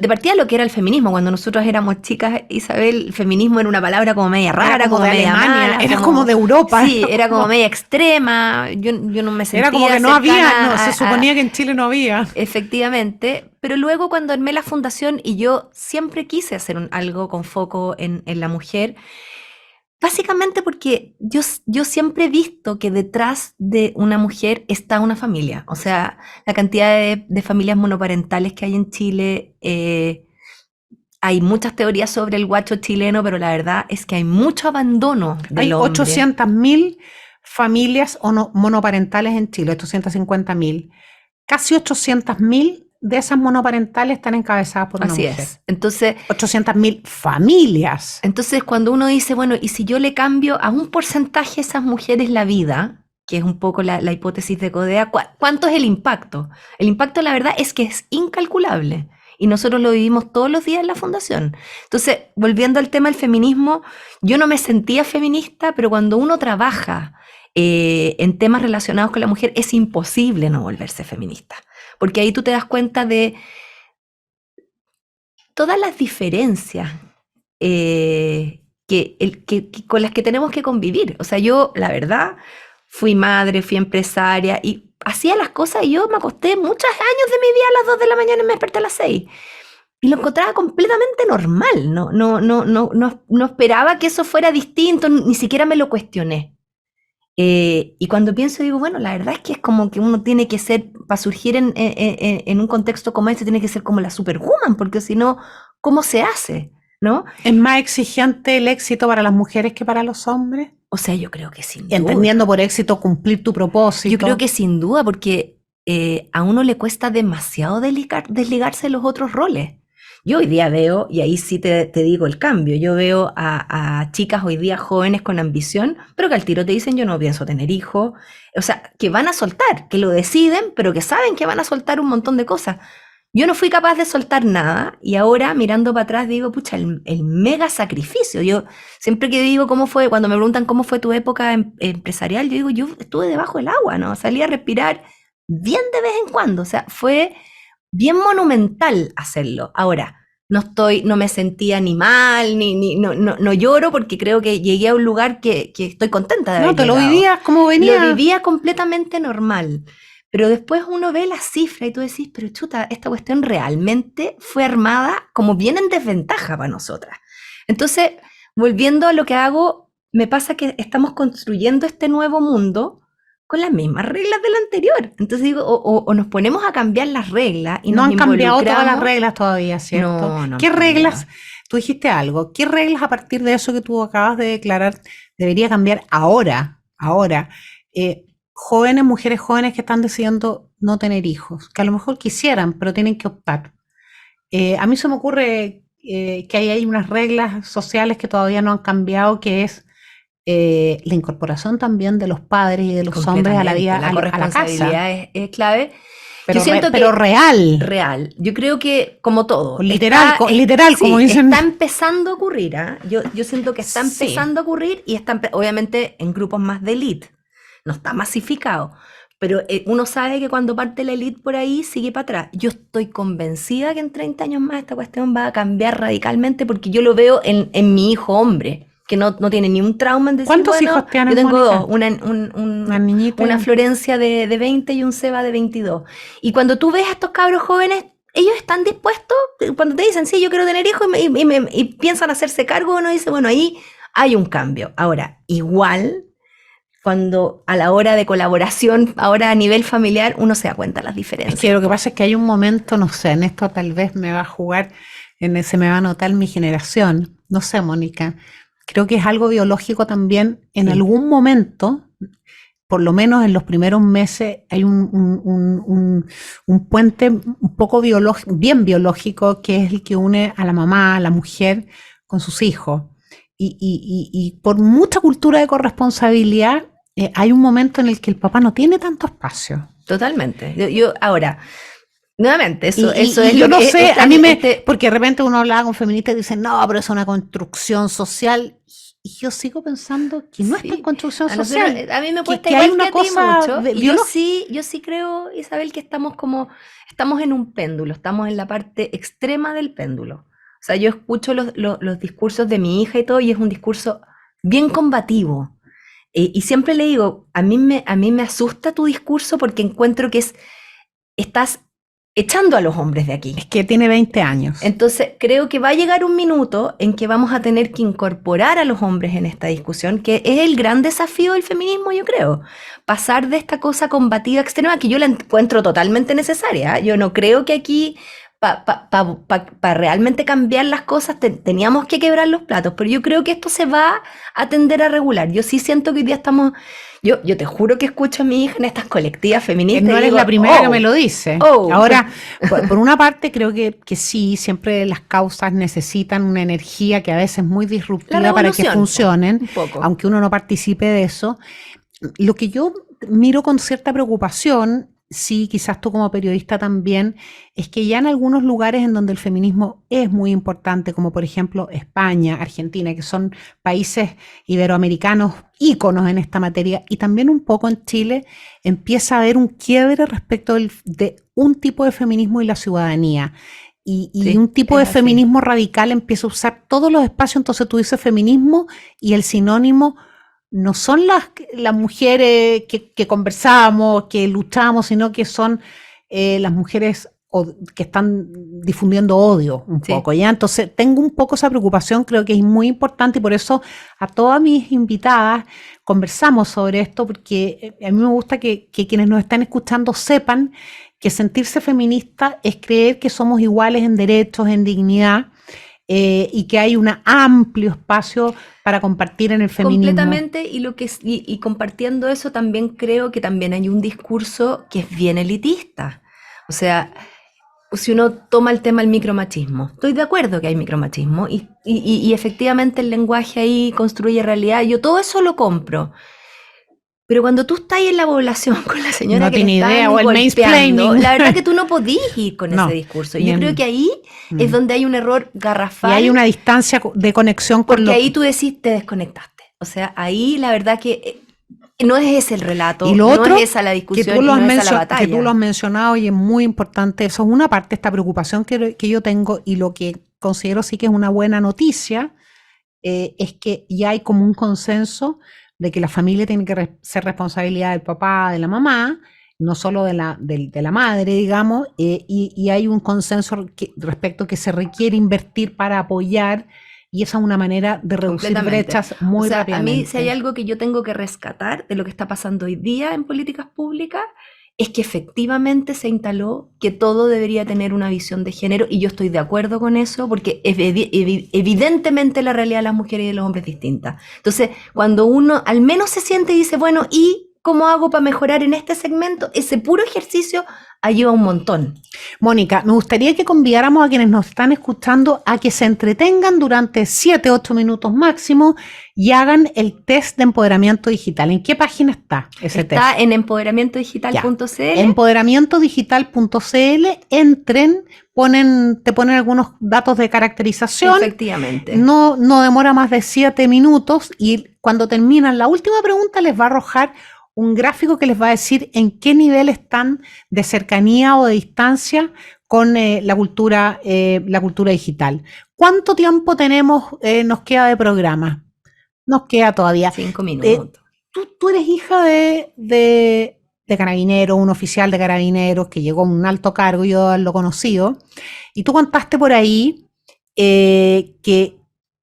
partida lo que era el feminismo. Cuando nosotros éramos chicas, Isabel, el feminismo era una palabra como media rara, como media mala. Era como de Europa. Sí, era como media extrema. Yo no me sentía. Era como que no había, se suponía que en Chile no había. Efectivamente. Pero luego cuando armé la fundación, y yo siempre quise hacer algo con foco en la mujer, básicamente porque yo siempre he visto que detrás de una mujer está una familia. O sea, la cantidad de familias monoparentales que hay en Chile, hay muchas teorías sobre el guacho chileno, pero la verdad es que hay mucho abandono del hombre. Hay 800.000 familias monoparentales en Chile, 850.000. Casi 800.000 de esas monoparentales están encabezadas por una mujer. Así es. Entonces, 800.000 familias. Entonces, cuando uno dice, bueno, ¿y si yo le cambio a un porcentaje a esas mujeres la vida? que es un poco la hipótesis de Codea, ¿cuánto es el impacto? El impacto, la verdad, es que es incalculable. Y nosotros lo vivimos todos los días en la fundación. Entonces, volviendo al tema del feminismo, yo no me sentía feminista, pero cuando uno trabaja en temas relacionados con la mujer, es imposible no volverse feminista. Porque ahí tú te das cuenta de todas las diferencias con las que tenemos que convivir. O sea, yo, la verdad, fui madre, fui empresaria y hacía las cosas y yo me acosté muchos años de mi vida a las 2 de la mañana y me desperté a las 6. Y lo encontraba completamente normal. No esperaba que eso fuera distinto, ni siquiera me lo cuestioné. Y cuando pienso, digo, bueno, la verdad es que es como que uno tiene que ser, para surgir en un contexto como este, tiene que ser como la superwoman, porque si no, ¿cómo se hace? ¿No? ¿Es más exigente el éxito para las mujeres que para los hombres? O sea, yo creo que sin duda. Entendiendo por éxito cumplir tu propósito. Yo creo que sin duda, porque a uno le cuesta demasiado desligarse de los otros roles. Yo hoy día veo, y ahí sí te digo el cambio, yo veo a chicas hoy día jóvenes con ambición, pero que al tiro te dicen yo no pienso tener hijos. O sea, que van a soltar, que lo deciden, pero que saben que van a soltar un montón de cosas. Yo no fui capaz de soltar nada y ahora mirando para atrás digo, pucha, el mega sacrificio. Yo siempre que digo cómo fue, cuando me preguntan cómo fue tu época empresarial, yo digo, yo estuve debajo del agua, ¿no? Salí a respirar bien de vez en cuando, o sea, fue bien monumental hacerlo. Ahora, no me sentía ni mal, no lloro porque creo que llegué a un lugar que estoy contenta de haber No, te llegado. lo vivías como venía. Lo vivía completamente normal. Pero después uno ve la cifra y tú decís, pero chuta, esta cuestión realmente fue armada como bien en desventaja para nosotras. Entonces, volviendo a lo que hago, me pasa que estamos construyendo este nuevo mundo con las mismas reglas del anterior. Entonces digo, o nos ponemos a cambiar las reglas y no nos han cambiado todas las involucramos. reglas todavía, ¿cierto? No, no ¿Qué han reglas? cambiado. Tú dijiste algo. ¿Qué reglas a partir de eso que tú acabas de declarar debería cambiar ahora? Jóvenes, mujeres jóvenes que están decidiendo no tener hijos, que a lo mejor quisieran, pero tienen que optar. A mí se me ocurre que hay unas reglas sociales que todavía no han cambiado, que es la incorporación también de los padres y de los hombres a la vida, La a la corresponsabilidad casa. es clave. Pero, Yo siento pero real. real. Yo creo que, como todo, Literal, está, literal, sí, como dicen. está empezando a ocurrir. ¿Ah? Yo siento que está Sí. empezando a ocurrir y está, obviamente, en grupos más de élite. No está masificado. Pero uno sabe que cuando parte la élite por ahí, sigue para atrás. Yo estoy convencida que en 30 años más esta cuestión va a cambiar radicalmente porque yo lo veo en mi hijo hombre, que no tiene ni un trauma en decir, ¿Cuántos bueno, hijos tienes, yo tengo Mónica? dos, Una niñita. una Florencia de 20 y un Seba de 22. Y cuando tú ves a estos cabros jóvenes, ellos están dispuestos, cuando te dicen, sí, yo quiero tener hijos y piensan hacerse cargo, uno dice, bueno, ahí hay un cambio. Ahora, igual, cuando a la hora de colaboración, ahora a nivel familiar, uno se da cuenta de las diferencias. Es que lo que pasa es que hay un momento, no sé, en esto tal vez me va a jugar, se me va a notar mi generación, no sé, Mónica, creo que es algo biológico también, en Sí. algún momento, por lo menos en los primeros meses, hay un puente un poco bien biológico, que es el que une a la mamá, a la mujer, con sus hijos. Y por mucha cultura de corresponsabilidad, hay un momento en el que el papá no tiene tanto espacio. Totalmente. Yo ahora, nuevamente, eso Y es yo lo no que sé, está a mí en porque de repente uno hablaba con feministas y dicen, no, pero es una construcción social. Y yo sigo pensando que no es Sí. tan construcción A nosotros- social. a mí me cuesta que hay igual una que a ti cosa mucho. Y biológica. yo sí creo, Isabel, que estamos en un péndulo, estamos en la parte extrema del péndulo. O sea, yo escucho los discursos de mi hija y todo, y es un discurso bien combativo. Y siempre le digo, a mí me asusta tu discurso porque encuentro que estás echando a los hombres de aquí. Es que tiene 20 años. Entonces, creo que va a llegar un minuto en que vamos a tener que incorporar a los hombres en esta discusión, que es el gran desafío del feminismo, yo creo. Pasar de esta cosa combativa extrema, que yo la encuentro totalmente necesaria. Yo no creo que aquí, para realmente cambiar las cosas, teníamos que quebrar los platos, pero yo creo que esto se va a tender a regular. Yo sí siento que hoy día estamos... Yo te juro que escucho a mi hija en estas colectivas feministas. No y eres digo, la primera que "Oh, me lo dice. oh". Ahora, por una parte, creo que sí, siempre las causas necesitan una energía que a veces es muy disruptiva La para que revolución, funcionen, un poco. aunque uno no participe de eso. Lo que yo miro con cierta preocupación, sí, quizás tú como periodista también, es que ya en algunos lugares en donde el feminismo es muy importante, como por ejemplo España, Argentina, que son países iberoamericanos íconos en esta materia, y también un poco en Chile, empieza a haber un quiebre respecto de un tipo de feminismo y la ciudadanía. Y Sí, un tipo de es así. feminismo radical empieza a usar todos los espacios, entonces tú dices feminismo y el sinónimo no son las mujeres que conversamos, que luchamos, sino que son las mujeres que están difundiendo odio un Sí. poco, ¿ya? Entonces tengo un poco esa preocupación, creo que es muy importante y por eso a todas mis invitadas conversamos sobre esto, porque a mí me gusta que quienes nos están escuchando sepan que sentirse feminista es creer que somos iguales en derechos, en dignidad, y que hay un amplio espacio para compartir en el feminismo. Completamente, y compartiendo eso también creo que también hay un discurso que es bien elitista. O sea, si uno toma el tema del micromachismo, estoy de acuerdo que hay micromachismo y efectivamente el lenguaje ahí construye realidad, yo todo eso lo compro. Pero cuando tú estás ahí en la población con la señora No que le tiene están idea, o el golpeando, mansplaining. la verdad que tú no podís ir con No, ese discurso. Yo bien. creo que ahí es donde hay un error Y garrafal. hay una distancia de conexión con Porque ahí tú decís, te desconectaste. O sea, ahí la verdad que no es ese el relato, y lo otro, no es esa la discusión, y no es esa la batalla. que tú lo has mencionado y es muy importante, eso es una parte, esta preocupación que yo tengo y lo que considero sí que es una buena noticia, es que ya hay como un consenso de que la familia tiene que ser responsabilidad del papá, de la mamá, no solo de la madre, digamos, y hay un consenso respecto que se requiere invertir para apoyar, y esa es una manera de reducir Completamente. brechas muy O sea, rápidamente. a mí si hay algo que yo tengo que rescatar de lo que está pasando hoy día en políticas públicas, es que efectivamente se instaló que todo debería tener una visión de género, y yo estoy de acuerdo con eso, porque evidentemente la realidad de las mujeres y de los hombres es distinta. Entonces, cuando uno al menos se siente y dice, bueno, ¿y cómo hago para mejorar en este segmento? Ese puro ejercicio ayuda un montón. Mónica, me gustaría que convidáramos a quienes nos están escuchando a que se entretengan durante 7, 8 minutos máximo y hagan el test de empoderamiento digital. ¿En qué página está ese test? Está en empoderamientodigital.cl. Empoderamientodigital.cl, entren, te ponen algunos datos de caracterización. Efectivamente. No demora más de 7 minutos y cuando terminan la última pregunta les va a arrojar un gráfico que les va a decir en qué nivel están de cercanía o de distancia con la cultura digital. ¿Cuánto tiempo nos queda de programa? Nos queda todavía 5 minutos. Tú eres hija de carabinero, un oficial de carabineros que llegó a un alto cargo, yo lo conocido, y tú contaste por ahí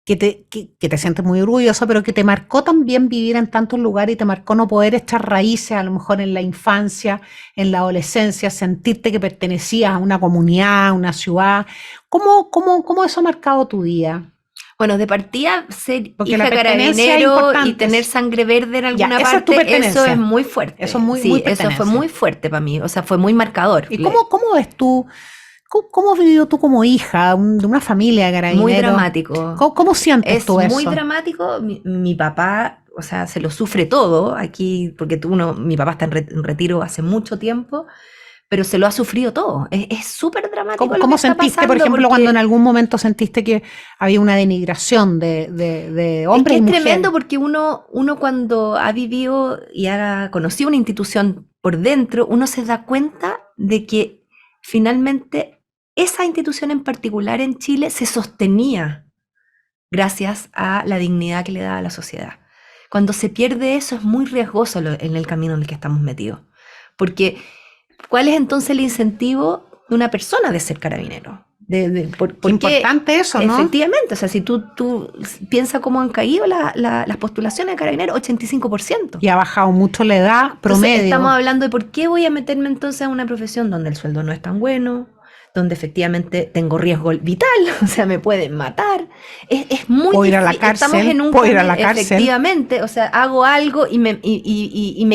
que te sientes muy orgullosa, pero que te marcó también vivir en tantos lugares y te marcó no poder echar raíces a lo mejor en la infancia, en la adolescencia, sentirte que pertenecías a una comunidad, a una ciudad. ¿Cómo eso ha marcado tu vida? Bueno, de partida, ser Porque hija la pertenencia es carabinero importante. y tener sangre verde en alguna esa es tu parte, pertenencia. eso es muy fuerte. Eso es muy Sí, eso pertenencia. fue muy fuerte para mí, o sea, fue muy marcador. ¿Y cómo ves tú? ¿Cómo has vivido tú como hija de una familia de carabineros? Muy dramático. ¿Cómo sientes tú eso? Es muy dramático. Mi papá, o sea, se lo sufre todo aquí, porque mi papá está en retiro hace mucho tiempo, pero se lo ha sufrido todo. Es súper dramático. ¿Cómo sentiste, por ejemplo, cuando en algún momento sentiste que había una denigración de hombres y mujeres? Es tremendo, porque uno cuando ha vivido y ha conocido una institución por dentro, uno se da cuenta de que finalmente esa institución en particular en Chile se sostenía gracias a la dignidad que le daba a la sociedad. Cuando se pierde eso es muy riesgoso en el camino en el que estamos metidos. Porque, ¿cuál es entonces el incentivo de una persona de ser carabinero? Qué importante eso, ¿no? Efectivamente, o sea, si tú piensas cómo han caído las postulaciones de carabineros, 85%. Y ha bajado mucho la edad promedio. Entonces, estamos hablando de por qué voy a meterme entonces a una profesión donde el sueldo no es tan bueno, donde efectivamente tengo riesgo vital, o sea, me pueden matar. Es muy puedo ir a la difícil. cárcel, Estamos en un puedo ir a la cárcel. Efectivamente, o sea, hago algo y me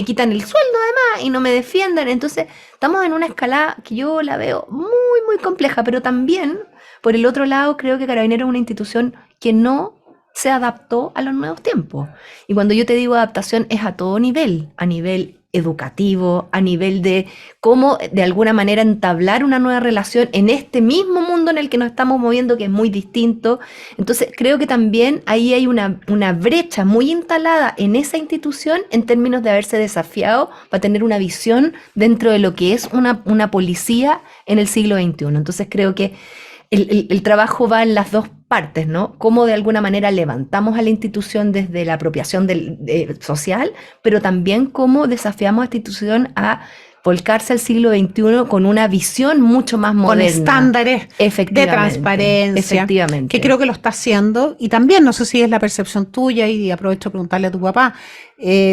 quitan el sueldo además y no me defienden. Entonces, estamos en una escalada que yo la veo muy, muy compleja, pero también, por el otro lado, creo que Carabineros es una institución que no se adaptó a los nuevos tiempos. Y cuando yo te digo adaptación, es a todo nivel, a nivel educativo, a nivel de cómo de alguna manera entablar una nueva relación en este mismo mundo en el que nos estamos moviendo, que es muy distinto. Entonces creo que también ahí hay una brecha muy instalada en esa institución en términos de haberse desafiado para tener una visión dentro de lo que es una policía en el siglo XXI. Entonces creo que el trabajo va en las dos partes, ¿no? Cómo de alguna manera levantamos a la institución desde la apropiación social, pero también cómo desafiamos a la institución a volcarse al siglo XXI con una visión mucho más moderna. Con estándares de transparencia. Efectivamente. Que creo que lo está haciendo. Y también, no sé si es la percepción tuya, y aprovecho a preguntarle a tu papá,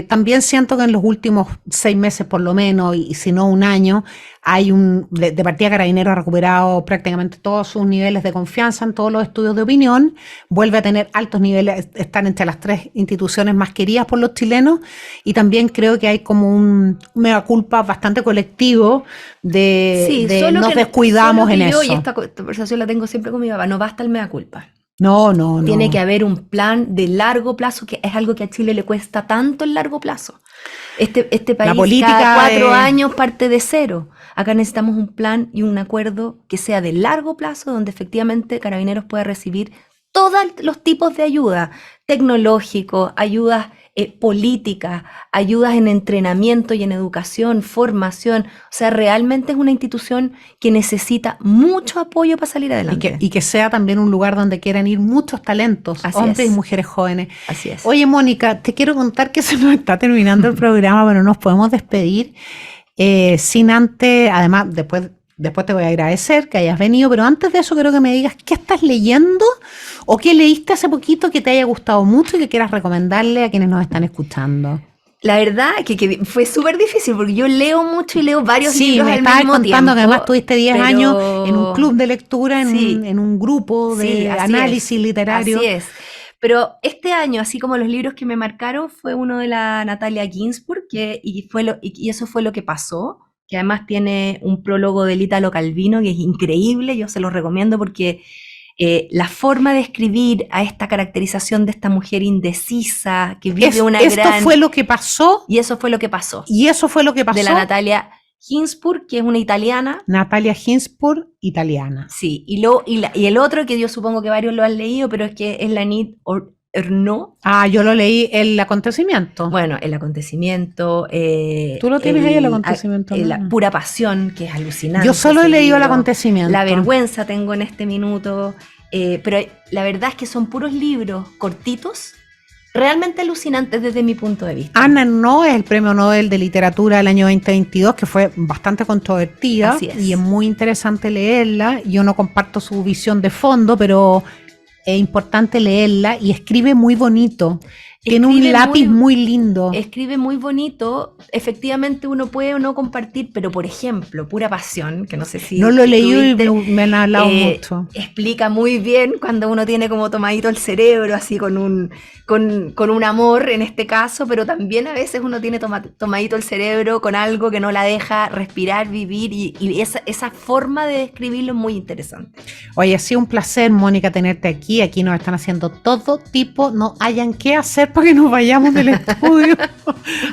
también siento que en los últimos 6 meses por lo menos, y si no un año, hay de partida Carabineros ha recuperado prácticamente todos sus niveles de confianza en todos los estudios de opinión, vuelve a tener altos niveles, están entre las 3 instituciones más queridas por los chilenos, y también creo que hay como un mea culpa bastante colectivo de nos descuidamos en eso. Y esta conversación la tengo siempre con mi papá, no basta el mea culpa. No. Tiene que haber un plan de largo plazo, que es algo que a Chile le cuesta tanto el largo plazo. Este país cada 4 años parte de cero. Acá necesitamos un plan y un acuerdo que sea de largo plazo, donde efectivamente Carabineros pueda recibir todos los tipos de ayuda, tecnológicos, ayudas políticas, ayudas en entrenamiento y en educación, formación. O sea, realmente es una institución que necesita mucho apoyo para salir adelante. Y que sea también un lugar donde quieran ir muchos talentos, hombres y mujeres jóvenes. Así es. Oye, Mónica, te quiero contar que se nos está terminando el programa, pero nos podemos despedir sin antes, además, después te voy a agradecer que hayas venido, pero antes de eso quiero que me digas qué estás leyendo o qué leíste hace poquito que te haya gustado mucho y que quieras recomendarle a quienes nos están escuchando. La verdad que fue súper difícil porque yo leo mucho y leo varios libros al mismo tiempo. Sí, me estabas contando que además tuviste 10 años en un club de lectura, en un grupo de análisis literario. Así es. Pero este año, así como los libros que me marcaron, fue uno de la Natalia Ginzburg, y eso fue lo que pasó, que además tiene un prólogo del Ítalo Calvino que es increíble, yo se lo recomiendo porque la forma de escribir a esta caracterización de esta mujer indecisa, que vive Esto fue lo que pasó. Y eso fue lo que pasó. Y eso fue lo que pasó. De la Natalia Ginzburg, que es una italiana. Natalia Ginzburg, italiana. Sí, y el otro que yo supongo que varios lo han leído, pero es que es Lanit Ernaux. Yo lo leí, El acontecimiento. Bueno, El acontecimiento. ¿Tú lo tienes ahí, El acontecimiento? La pura pasión, que es alucinante. Yo solo he leído El acontecimiento. La vergüenza tengo en este minuto. Pero la verdad es que son puros libros cortitos, realmente alucinantes desde mi punto de vista. Anna Ernaux es el premio Nobel de Literatura del año 2022, que fue bastante controvertida. Así es. Y es muy interesante leerla. Yo no comparto su visión de fondo, pero es importante leerla y escribe muy bonito. Tiene un lápiz muy lindo. Escribe muy bonito. Efectivamente uno puede o no compartir, pero por ejemplo, Pura Pasión, que no sé si... No lo he leído y me han hablado mucho. Explica muy bien cuando uno tiene como tomadito el cerebro, así con un amor en este caso, pero también a veces uno tiene tomadito el cerebro con algo que no la deja respirar, vivir, y esa forma de describirlo es muy interesante. Oye, ha sido un placer, Mónica, tenerte aquí. Aquí nos están haciendo todo tipo, no hayan qué hacer para que nos vayamos del estudio.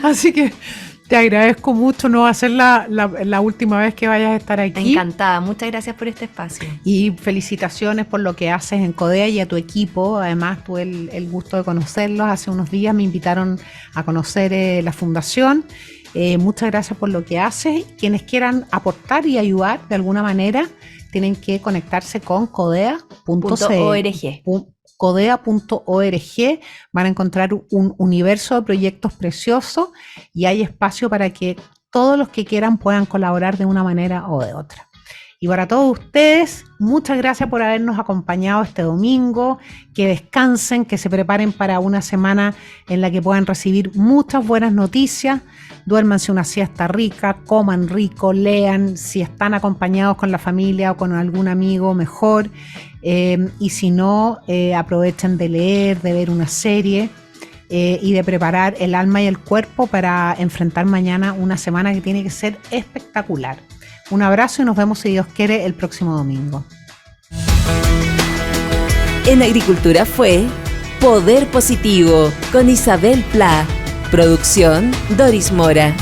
Así que te agradezco mucho, no va a ser la última vez que vayas a estar aquí. Encantada, muchas gracias por este espacio. Y felicitaciones por lo que haces en CODEA y a tu equipo. Además, tuve el gusto de conocerlos. Hace unos días me invitaron a conocer la fundación. Muchas gracias por lo que haces. Quienes quieran aportar y ayudar de alguna manera, tienen que conectarse con codea.org. Codea.org, van a encontrar un universo de proyectos preciosos y hay espacio para que todos los que quieran puedan colaborar de una manera o de otra. Y para todos ustedes, muchas gracias por habernos acompañado este domingo, que descansen, que se preparen para una semana en la que puedan recibir muchas buenas noticias, duérmanse una siesta rica, coman rico, lean, si están acompañados con la familia o con algún amigo mejor, y si no, aprovechen de leer, de ver una serie y de preparar el alma y el cuerpo para enfrentar mañana una semana que tiene que ser espectacular. Un abrazo y nos vemos, si Dios quiere, el próximo domingo. En Agricultura fue Poder Positivo con Isabel Pla. Producción Doris Mora.